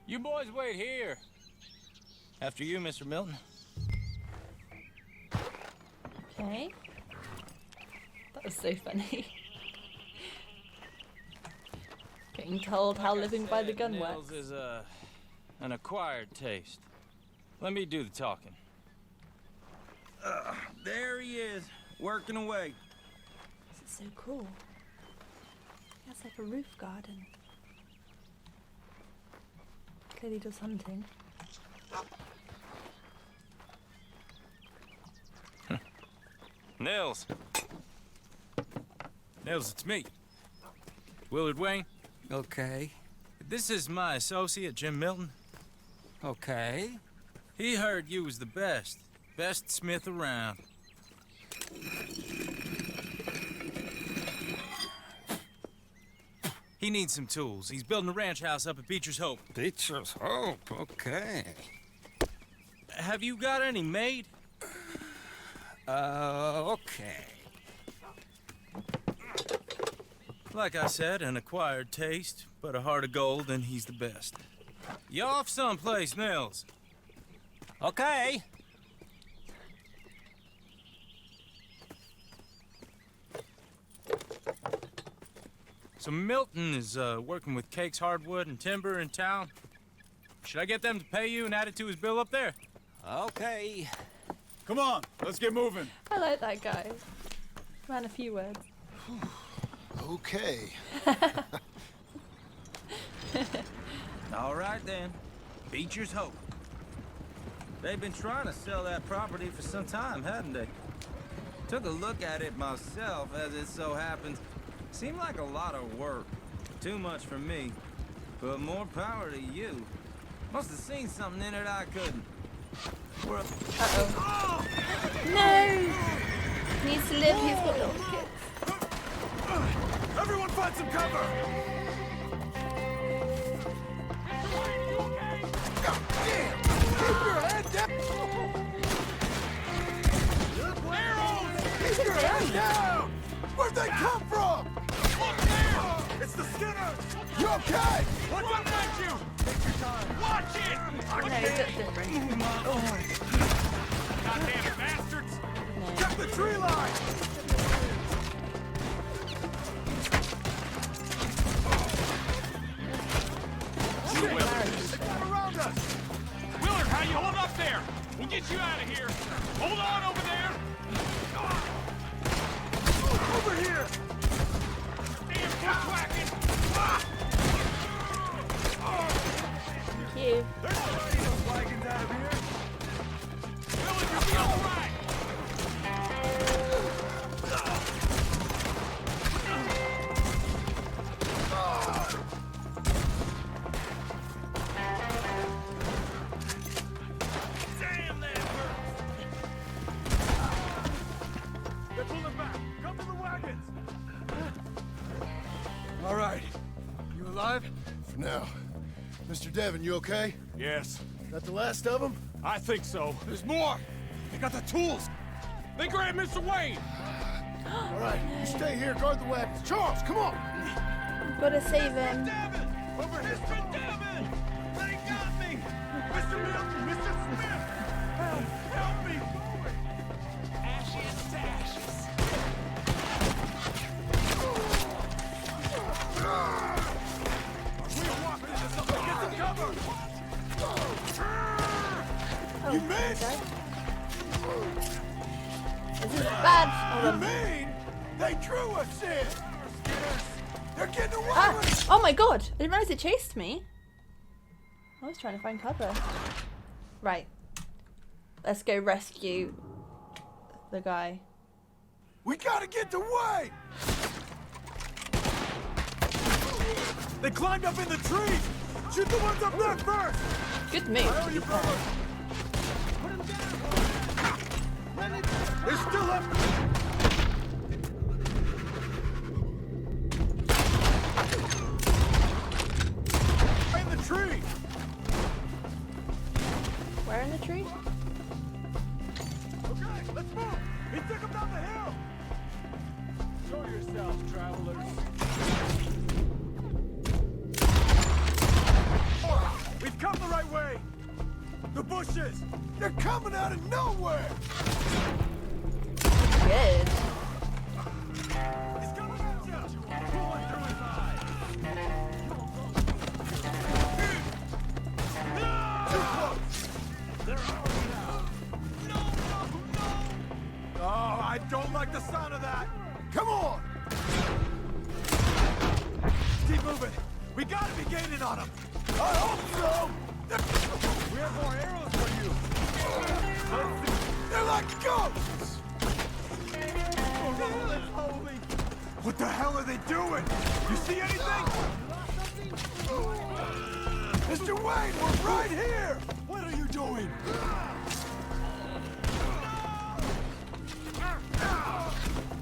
You boys wait here. After you, Mr. Milton. Okay. That was so funny. Getting told how living by the gun works. Nils is an acquired taste. Let me do the talking. There he is, working away. This is so cool. That's like a roof garden. Clearly does hunting. Nils. Nils, it's me. Willard Wayne. Okay. This is my associate, Jim Milton. Okay. He heard you was the best. Best smith around. He needs some tools. He's building a ranch house up at Beecher's Hope. Beecher's Hope, okay. Have you got any made? Okay. Like I said, an acquired taste, but a heart of gold, and he's the best. You off someplace, Nils? Okay. So Milton is working with Cake's Hardwood and Timber in town. Should I get them to pay you and add it to his bill up there? Okay. Come on, let's get moving. I like that guy. Man, a few words. Okay. All right then, Beecher's Hope. They've been trying to sell that property for some time, hadn't they? Took a look at it myself, as it so happens. Seemed like a lot of work. Too much for me. But more power to you. Must have seen something in it I couldn't. We're up. Uh-oh. No! Needs to live, he's got little kids. Everyone find some cover! God damn! Keep your head down! Keep your head down! Where'd they come from? Look there! It's the Skinner! You okay? What's up with you? Take your time. Watch it! No, it's different. Goddamn bastards! Check the tree line! Around us! Willard, how you hold up there? We'll get you out of here. Hold on over there. Over here! Thank you. There's already those wagons out of here. Billy, you'll be all right. Damn, that hurts. They're pulling back. Come to the wagons. All right. You alive? For now. Mr. Devon, you okay? Yes. That the last of them? I think so. There's more. They got the tools. They grabbed Mr. Wayne. All right, you stay here, guard the wagons. Charles, come on! Gotta save him. Over here, Mr. Devon! They got me! Mr. Milton, Mr. Smith! Help me! Ashes to ashes. We're walking into something. Get some cover! Oh, You missed! This is bad. You mean they drew us in? They're getting away Ah! with it! Oh my god! I didn't realize it chased me. I was trying to find cover. Right. Let's go rescue the guy. We gotta get the way! They climbed up in the trees! Shoot the ones up there first! Good move. I owe you, brother. They're still up! In the tree! Where in the tree? Okay, let's move! He took him down the hill! Show yourselves, travelers. We've come the right way! The bushes! They're coming out of nowhere! Good. He's coming at you! Pulling through his eye! Too close! They're already out! No! Oh, I don't like the sound of that! Come on! Keep moving! We gotta be gaining on them! I hope so! We have more arrows for you! They're like ghosts! What the hell are they doing? You see anything? Mr. Wayne, we're right here! What are you doing?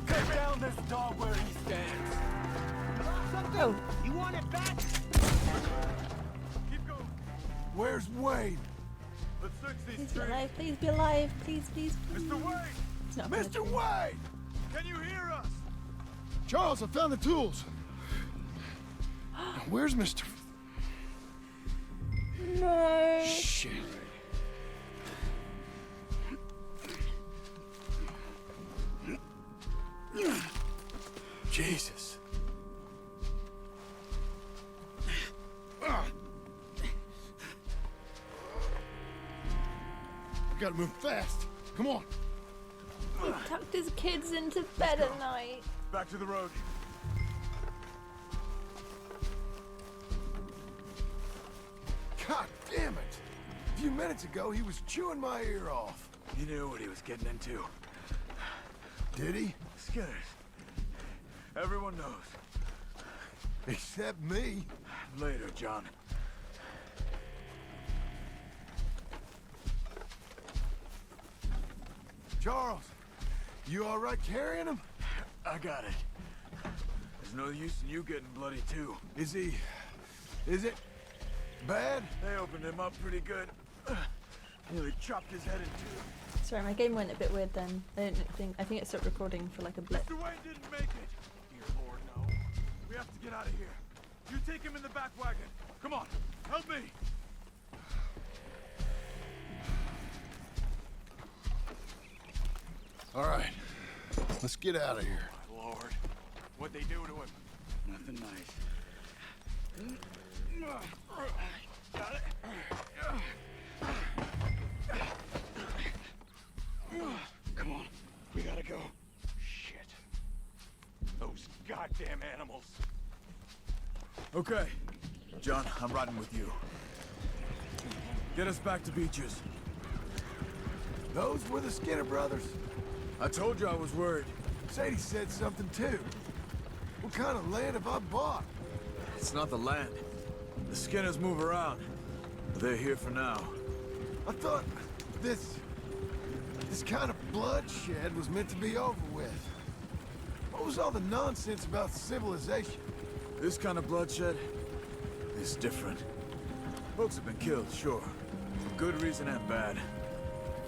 Take down this dog where he stands. Oh. You want it back? Keep going. Where's Wayne? Let's fix these Please be trees. alive. Please be alive. Please, please. Mr. Wayne! It's not Mr. Wayne! Can you hear us? Charles, I found the tools. Where's Mr. No. Shit. Jesus. We gotta move fast. Come on. He tucked his kids into bed at night. Back to the road. God damn it! A few minutes ago, he was chewing my ear off. He knew what he was getting into. Did he? Skinners. Everyone knows. Except me. Later, John. Charles, you all right carrying him? I got it. There's no use in you getting bloody too. Is it bad? They opened him up pretty good. Nearly chopped his head in two. Sorry, my game went a bit weird then. I think it stopped recording for like a blip. Mr. Wayne didn't make it. Dear Lord, no. We have to get out of here. You take him in the back wagon. Come on, help me. All right, let's get out of here. Lord, what'd they do to him? Nothing nice. Got it. Come on, we gotta go. Shit. Those goddamn animals. Okay. John, I'm riding with you. Get us back to Beaches. Those were the Skinner brothers. I told you I was worried. Sadie said something too. What kind of land have I bought? It's not the land. The Skinners move around. They're here for now. I thought this kind of bloodshed was meant to be over with. What was all the nonsense about civilization? This kind of bloodshed is different. Folks have been killed, sure. For good reason and bad.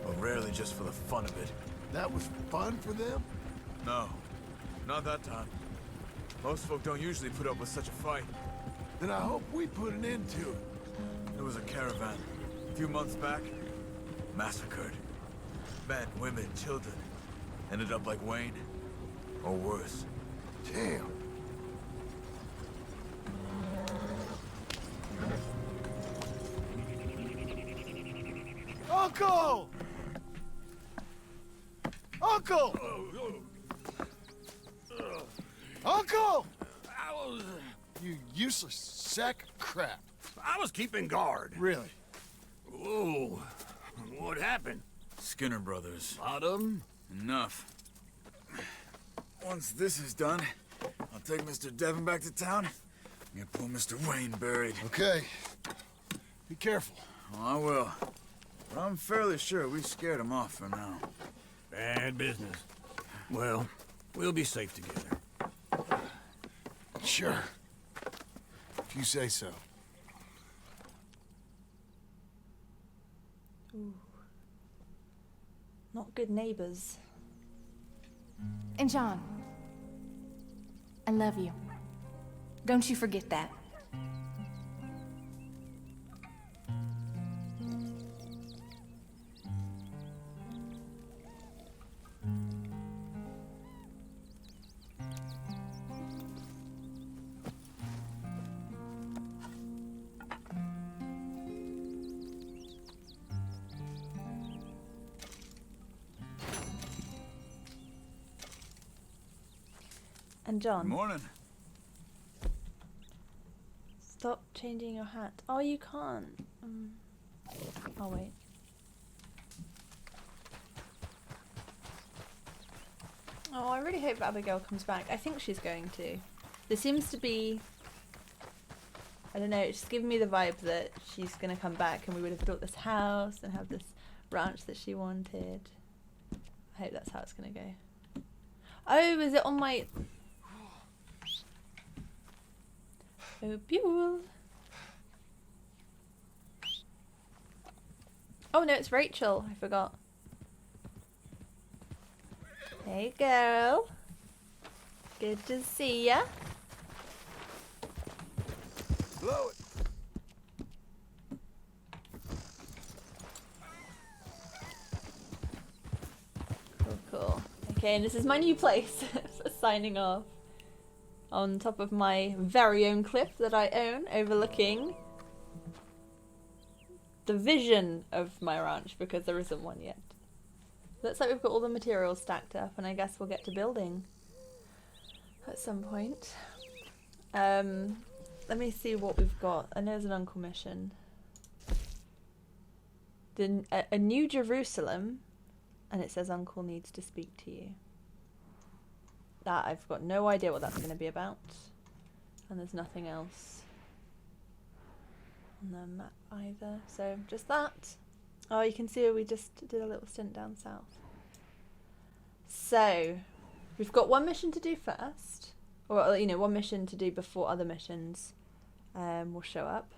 But rarely just for the fun of it. That was fun for them? No. Not that time. Most folk don't usually put up with such a fight. Then I hope we put an end to it. There was a caravan. A few months back. Massacred. Men, women, children. Ended up like Wayne. Or worse. Damn. Uncle! Uncle! Uncle! You useless sack of crap. I was keeping guard. Really? Whoa. What happened? Skinner brothers. Lot of them? Enough. Once this is done, I'll take Mr. Devon back to town and get poor Mr. Wayne buried. Okay. Be careful. Oh, I will. But I'm fairly sure we scared him off for now. Bad business. Well, we'll be safe together. Sure. If you say so. Ooh. Not good neighbors. And John, I love you. Don't you forget that. And John. Good morning. Stop changing your hat. Oh, you can't. Oh, wait. Oh, I really hope Abigail comes back. I think she's going to. There seems to be... I don't know, it's just giving me the vibe that she's going to come back and we would have built this house and have this ranch that she wanted. I hope that's how it's going to go. Oh, is it on my... Oh, Buell. Oh no, it's Rachel. I forgot. Hey, girl. Good to see ya. Blow it. Cool, cool. Okay, and this is my new place. Signing off. On top of my very own cliff that I own, overlooking the vision of my ranch, because there isn't one yet. Looks like we've got all the materials stacked up, and I guess we'll get to building at some point. Let me see what we've got. I know there's an uncle mission. A New Jerusalem, and it says uncle needs to speak to you. That I've got no idea what that's going to be about, and there's nothing else on the map either, so just that. Oh, you can see we just did a little stint down south. So we've got one mission to do first, or you know, one mission to do before other missions will show up.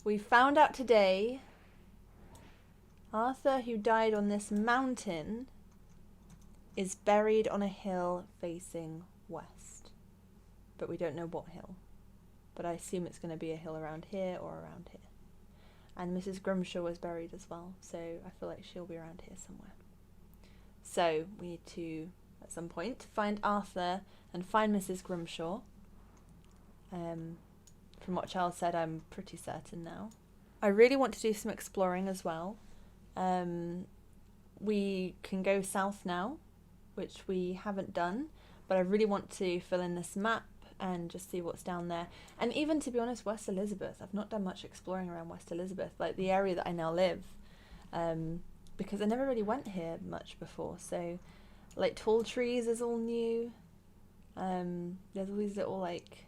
We found out today Arthur, who died on this mountain, is buried on a hill facing west. But we don't know what hill. But I assume it's going to be a hill around here or around here. And Mrs. Grimshaw was buried as well, so I feel like she'll be around here somewhere. So we need to, at some point, find Arthur and find Mrs. Grimshaw. From what Charles said, I'm pretty certain now. I really want to do some exploring as well. We can go south now, which we haven't done, but I really want to fill in this map and just see what's down there. And even, to be honest, West Elizabeth. I've not done much exploring around West Elizabeth, like the area that I now live, because I never really went here much before. So, like, Tall Trees is all new. There's all these little, like,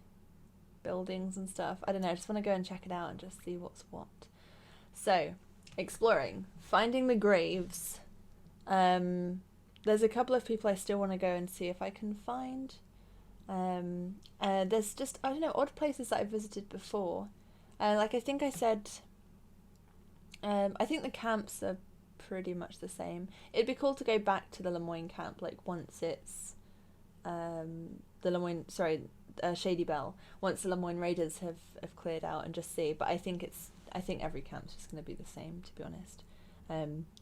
buildings and stuff. I don't know, I just want to go and check it out and just see what's what. So, exploring. Finding the graves. There's a couple of people I still want to go and see if I can find. There's just, I don't know, odd places that I've visited before. Like I think I said, I think the camps are pretty much the same. It'd be cool to go back to the Lemoyne camp, like once it's, Shady Belle, once the Lemoyne Raiders have cleared out, and just see. But I think every camp's just going to be the same, to be honest.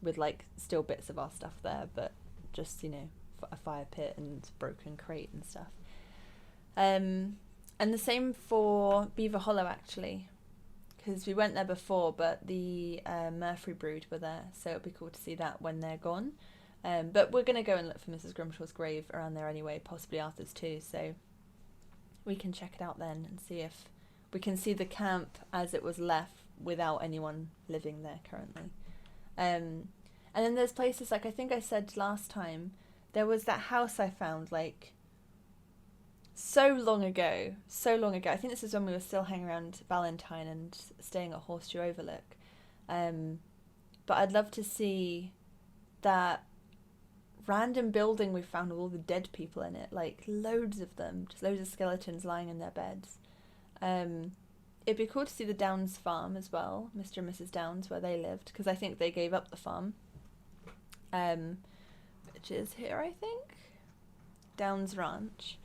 With like still bits of our stuff there, but just, you know, a fire pit and broken crate and stuff. And the same for Beaver Hollow, actually, because we went there before, but the Murphy brood were there, so it'd be cool to see that when they're gone. But we're going to go and look for Mrs. Grimshaw's grave around there anyway, possibly Arthur's too, so we can check it out then and see if we can see the camp as it was left without anyone living there currently. And then there's places, like I think I said last time, there was that house I found, like, so long ago. I think this is when we were still hanging around Valentine and staying at Horseshoe Overlook. But I'd love to see that random building we found with all the dead people in it, like loads of them, just loads of skeletons lying in their beds. It'd be cool to see the Downs farm as well, Mr. and Mrs. Downs, where they lived, because I think they gave up the farm, which is here, I think, Downs Ranch,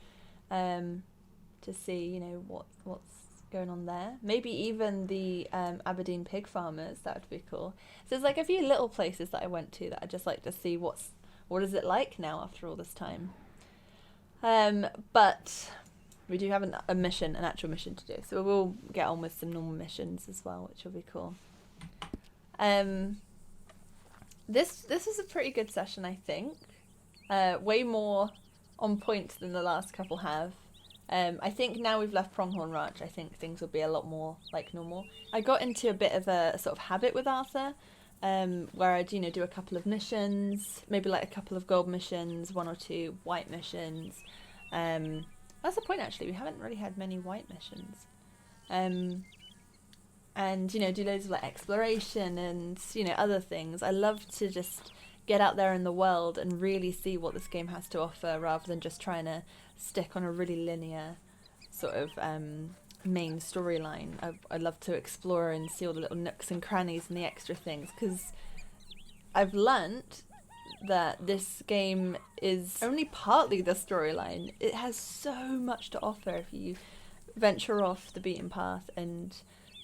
to see, you know, what's going on there. Maybe even the Aberdeen pig farmers, that would be cool. So there's like a few little places that I went to that I'd just like to see what is it like now after all this time. But we do have an actual mission to do, so we'll get on with some normal missions as well, which will be cool. This is a pretty good session, I think. Way more on point than the last couple have. I think now we've left Pronghorn Ranch, I think things will be a lot more like normal. I got into a bit of a sort of habit with Arthur, where I'd, you know, do a couple of missions, maybe like a couple of gold missions, 1 or 2 white missions. That's the point, actually. We haven't really had many white missions. And, you know, do loads of like exploration and, you know, other things. I love to just get out there in the world and really see what this game has to offer, rather than just trying to stick on a really linear sort of main storyline. I love to explore and see all the little nooks and crannies and the extra things, because I've learnt that this game is only partly the storyline. It has so much to offer if you venture off the beaten path and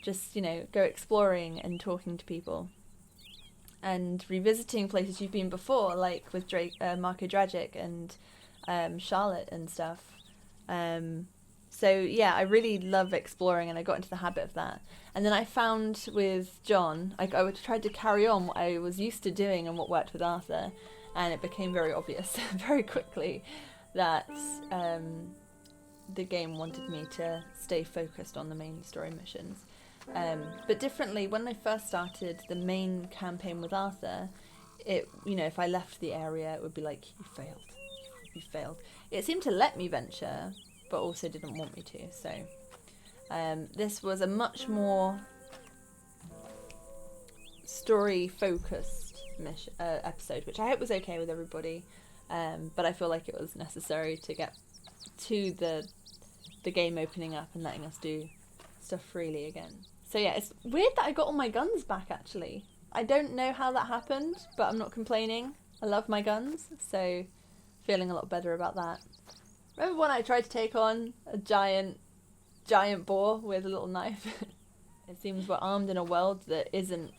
just, you know, go exploring and talking to people and revisiting places you've been before, like with Marco Dragic and Charlotte and stuff. So yeah, I really love exploring, and I got into the habit of that. And then I found with John, I tried to carry on what I was used to doing and what worked with Arthur, and it became very obvious very quickly that the game wanted me to stay focused on the main story missions. But differently, when I first started the main campaign with Arthur, it, you know, if I left the area, it would be like, you failed. It seemed to let me venture, but also didn't want me to. So this was a much more story-focused episode, which I hope was okay with everybody. But I feel like it was necessary to get to the game opening up and letting us do stuff freely again. So yeah, it's weird that I got all my guns back, actually. I don't know how that happened, but I'm not complaining. I love my guns, so feeling a lot better about that. Remember when I tried to take on a giant boar with a little knife? It seems we're armed in a world that isn't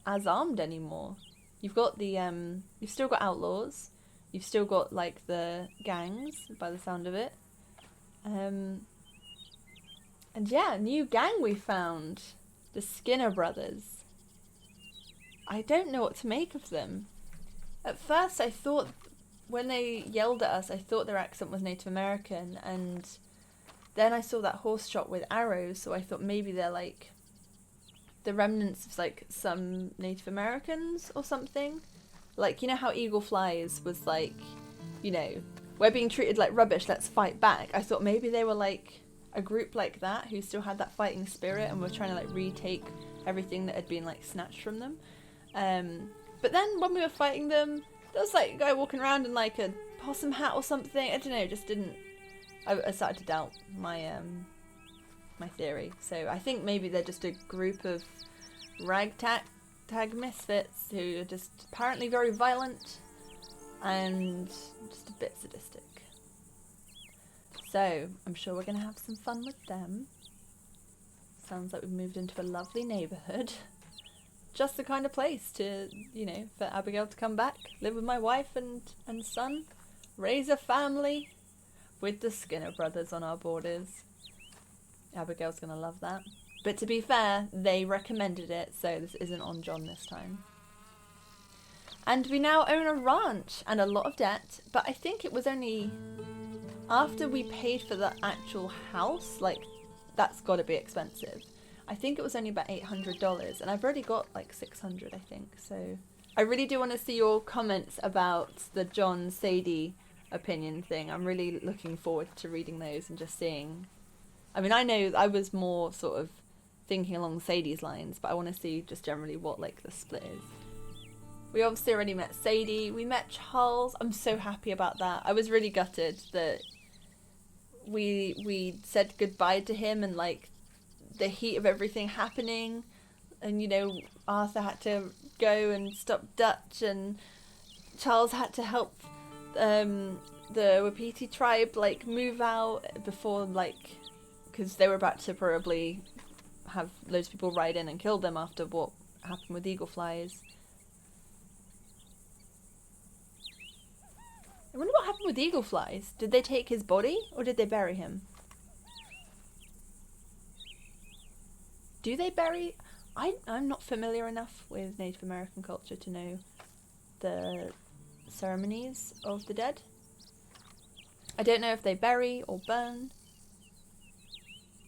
as armed anymore. You've got you've still got outlaws. You've still got, like, the gangs, by the sound of it. And yeah, new gang we found. The Skinner brothers. I don't know what to make of them. At first I thought, when they yelled at us, I thought their accent was Native American, and then I saw that horse shot with arrows, so I thought maybe they're like the remnants of like some Native Americans or something. Like, you know how Eagle Flies was like, you know, we're being treated like rubbish, let's fight back. I thought maybe they were like a group like that who still had that fighting spirit and were trying to like retake everything that had been like snatched from them. But then when we were fighting them, there was like a guy walking around in like a possum hat or something. I don't know, just didn't. I started to doubt my my theory. So I think maybe they're just a group of ragtag misfits who are just apparently very violent and just a bit sadistic. So I'm sure we're gonna have some fun with them. Sounds like we've moved into a lovely neighbourhood. Just the kind of place to, you know, for Abigail to come back, live with my wife and son, raise a family with the Skinner brothers on our borders. Abigail's gonna love that. But to be fair, they recommended it, so this isn't on John this time. And we now own a ranch and a lot of debt, but I think it was only after we paid for the actual house, like, that's gotta be expensive. I think it was only about $800, and I've already got like 600, I think, so. I really do want to see your comments about the John Sadie opinion thing. I'm really looking forward to reading those and just seeing. I mean, I know I was more sort of thinking along Sadie's lines, but I want to see just generally what like the split is. We obviously already met Sadie. We met Charles. I'm so happy about that. I was really gutted that we said goodbye to him and like the heat of everything happening, and you know, Arthur had to go and stop Dutch, and Charles had to help the Wapiti tribe like move out before, like, because they were about to probably have loads of people ride in and kill them after what happened with Eagle Flies. I wonder what happened with Eagle Flies. Did they take his body or did they bury him? Do they bury... I'm not familiar enough with Native American culture to know the ceremonies of the dead. I don't know if they bury or burn.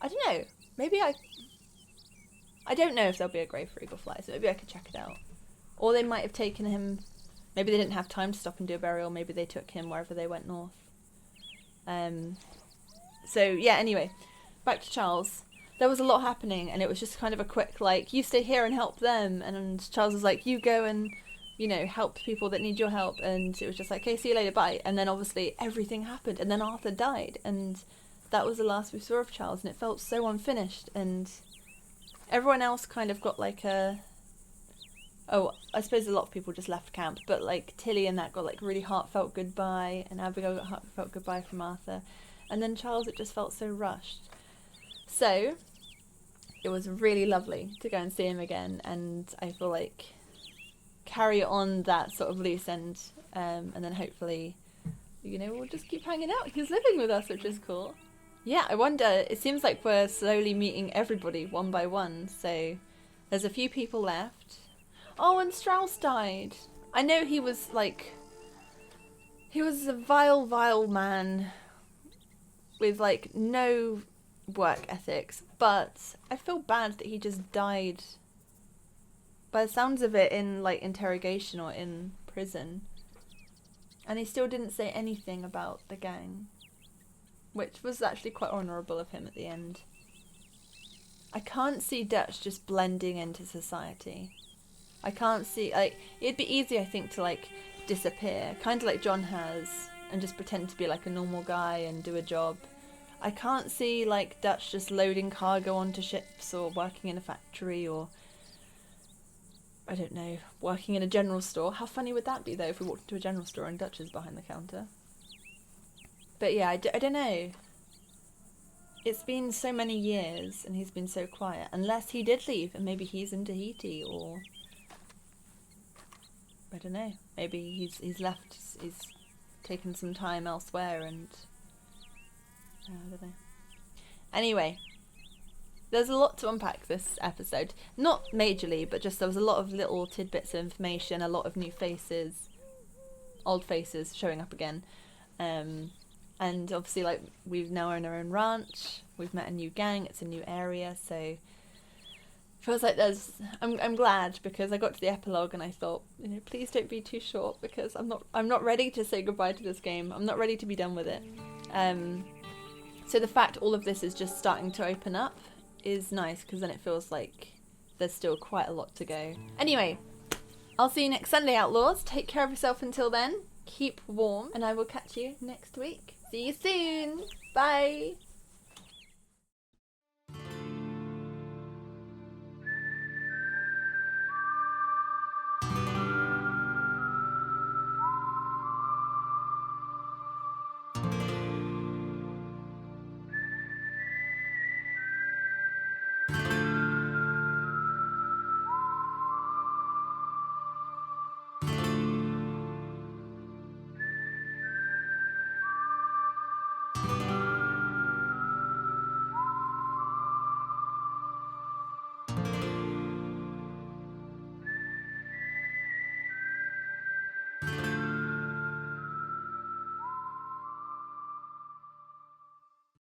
I don't know. Maybe I don't know if there'll be a grave for Eagle Fly, so maybe I could check it out. Or they might have taken him... Maybe they didn't have time to stop and do a burial. Maybe they took him wherever they went north. So, yeah, anyway. Back to Charles. There was a lot happening, and it was just kind of a quick, like, you stay here and help them. And Charles was like, you go and, you know, help people that need your help. And it was just like, okay, see you later, bye. And then obviously everything happened. And then Arthur died. And that was the last we saw of Charles. And it felt so unfinished. And everyone else kind of got like a... Oh, I suppose a lot of people just left camp. But like Tilly and that got like really heartfelt goodbye. And Abigail got heartfelt goodbye from Arthur. And then Charles, it just felt so rushed. So... it was really lovely to go and see him again, and I feel like carry on that sort of loose end, and then hopefully, you know, we'll just keep hanging out. He's living with us, which is cool. Yeah, I wonder, it seems like we're slowly meeting everybody one by one, so there's a few people left. Oh, and Strauss died. I know he was like, he was a vile, vile man with like no work ethics, but I feel bad that he just died by the sounds of it in like interrogation or in prison, and he still didn't say anything about the gang, which was actually quite honourable of him at the end. I can't see Dutch just blending into society. I can't see, like, it'd be easy I think to like disappear, kind of like John has, and just pretend to be like a normal guy and do a job. I can't see, like, Dutch just loading cargo onto ships or working in a factory or, I don't know, working in a general store. How funny would that be, though, if we walked into a general store and Dutch is behind the counter? But yeah, I don't know. It's been so many years and he's been so quiet. Unless he did leave and maybe he's in Tahiti or... I don't know. Maybe he's left, he's taken some time elsewhere and... I don't know. Anyway, there's a lot to unpack this episode. Not majorly, but just there was a lot of little tidbits of information, a lot of new faces, old faces showing up again. And obviously, like, we've now own our own ranch. We've met a new gang. It's a new area, so feels like there's. I'm glad because I got to the epilogue and I thought, you know, please don't be too short because I'm not ready to say goodbye to this game. I'm not ready to be done with it. So the fact all of this is just starting to open up is nice because then it feels like there's still quite a lot to go. Anyway, I'll see you next Sunday, Outlaws. Take care of yourself until then. Keep warm, and I will catch you next week. See you soon. Bye.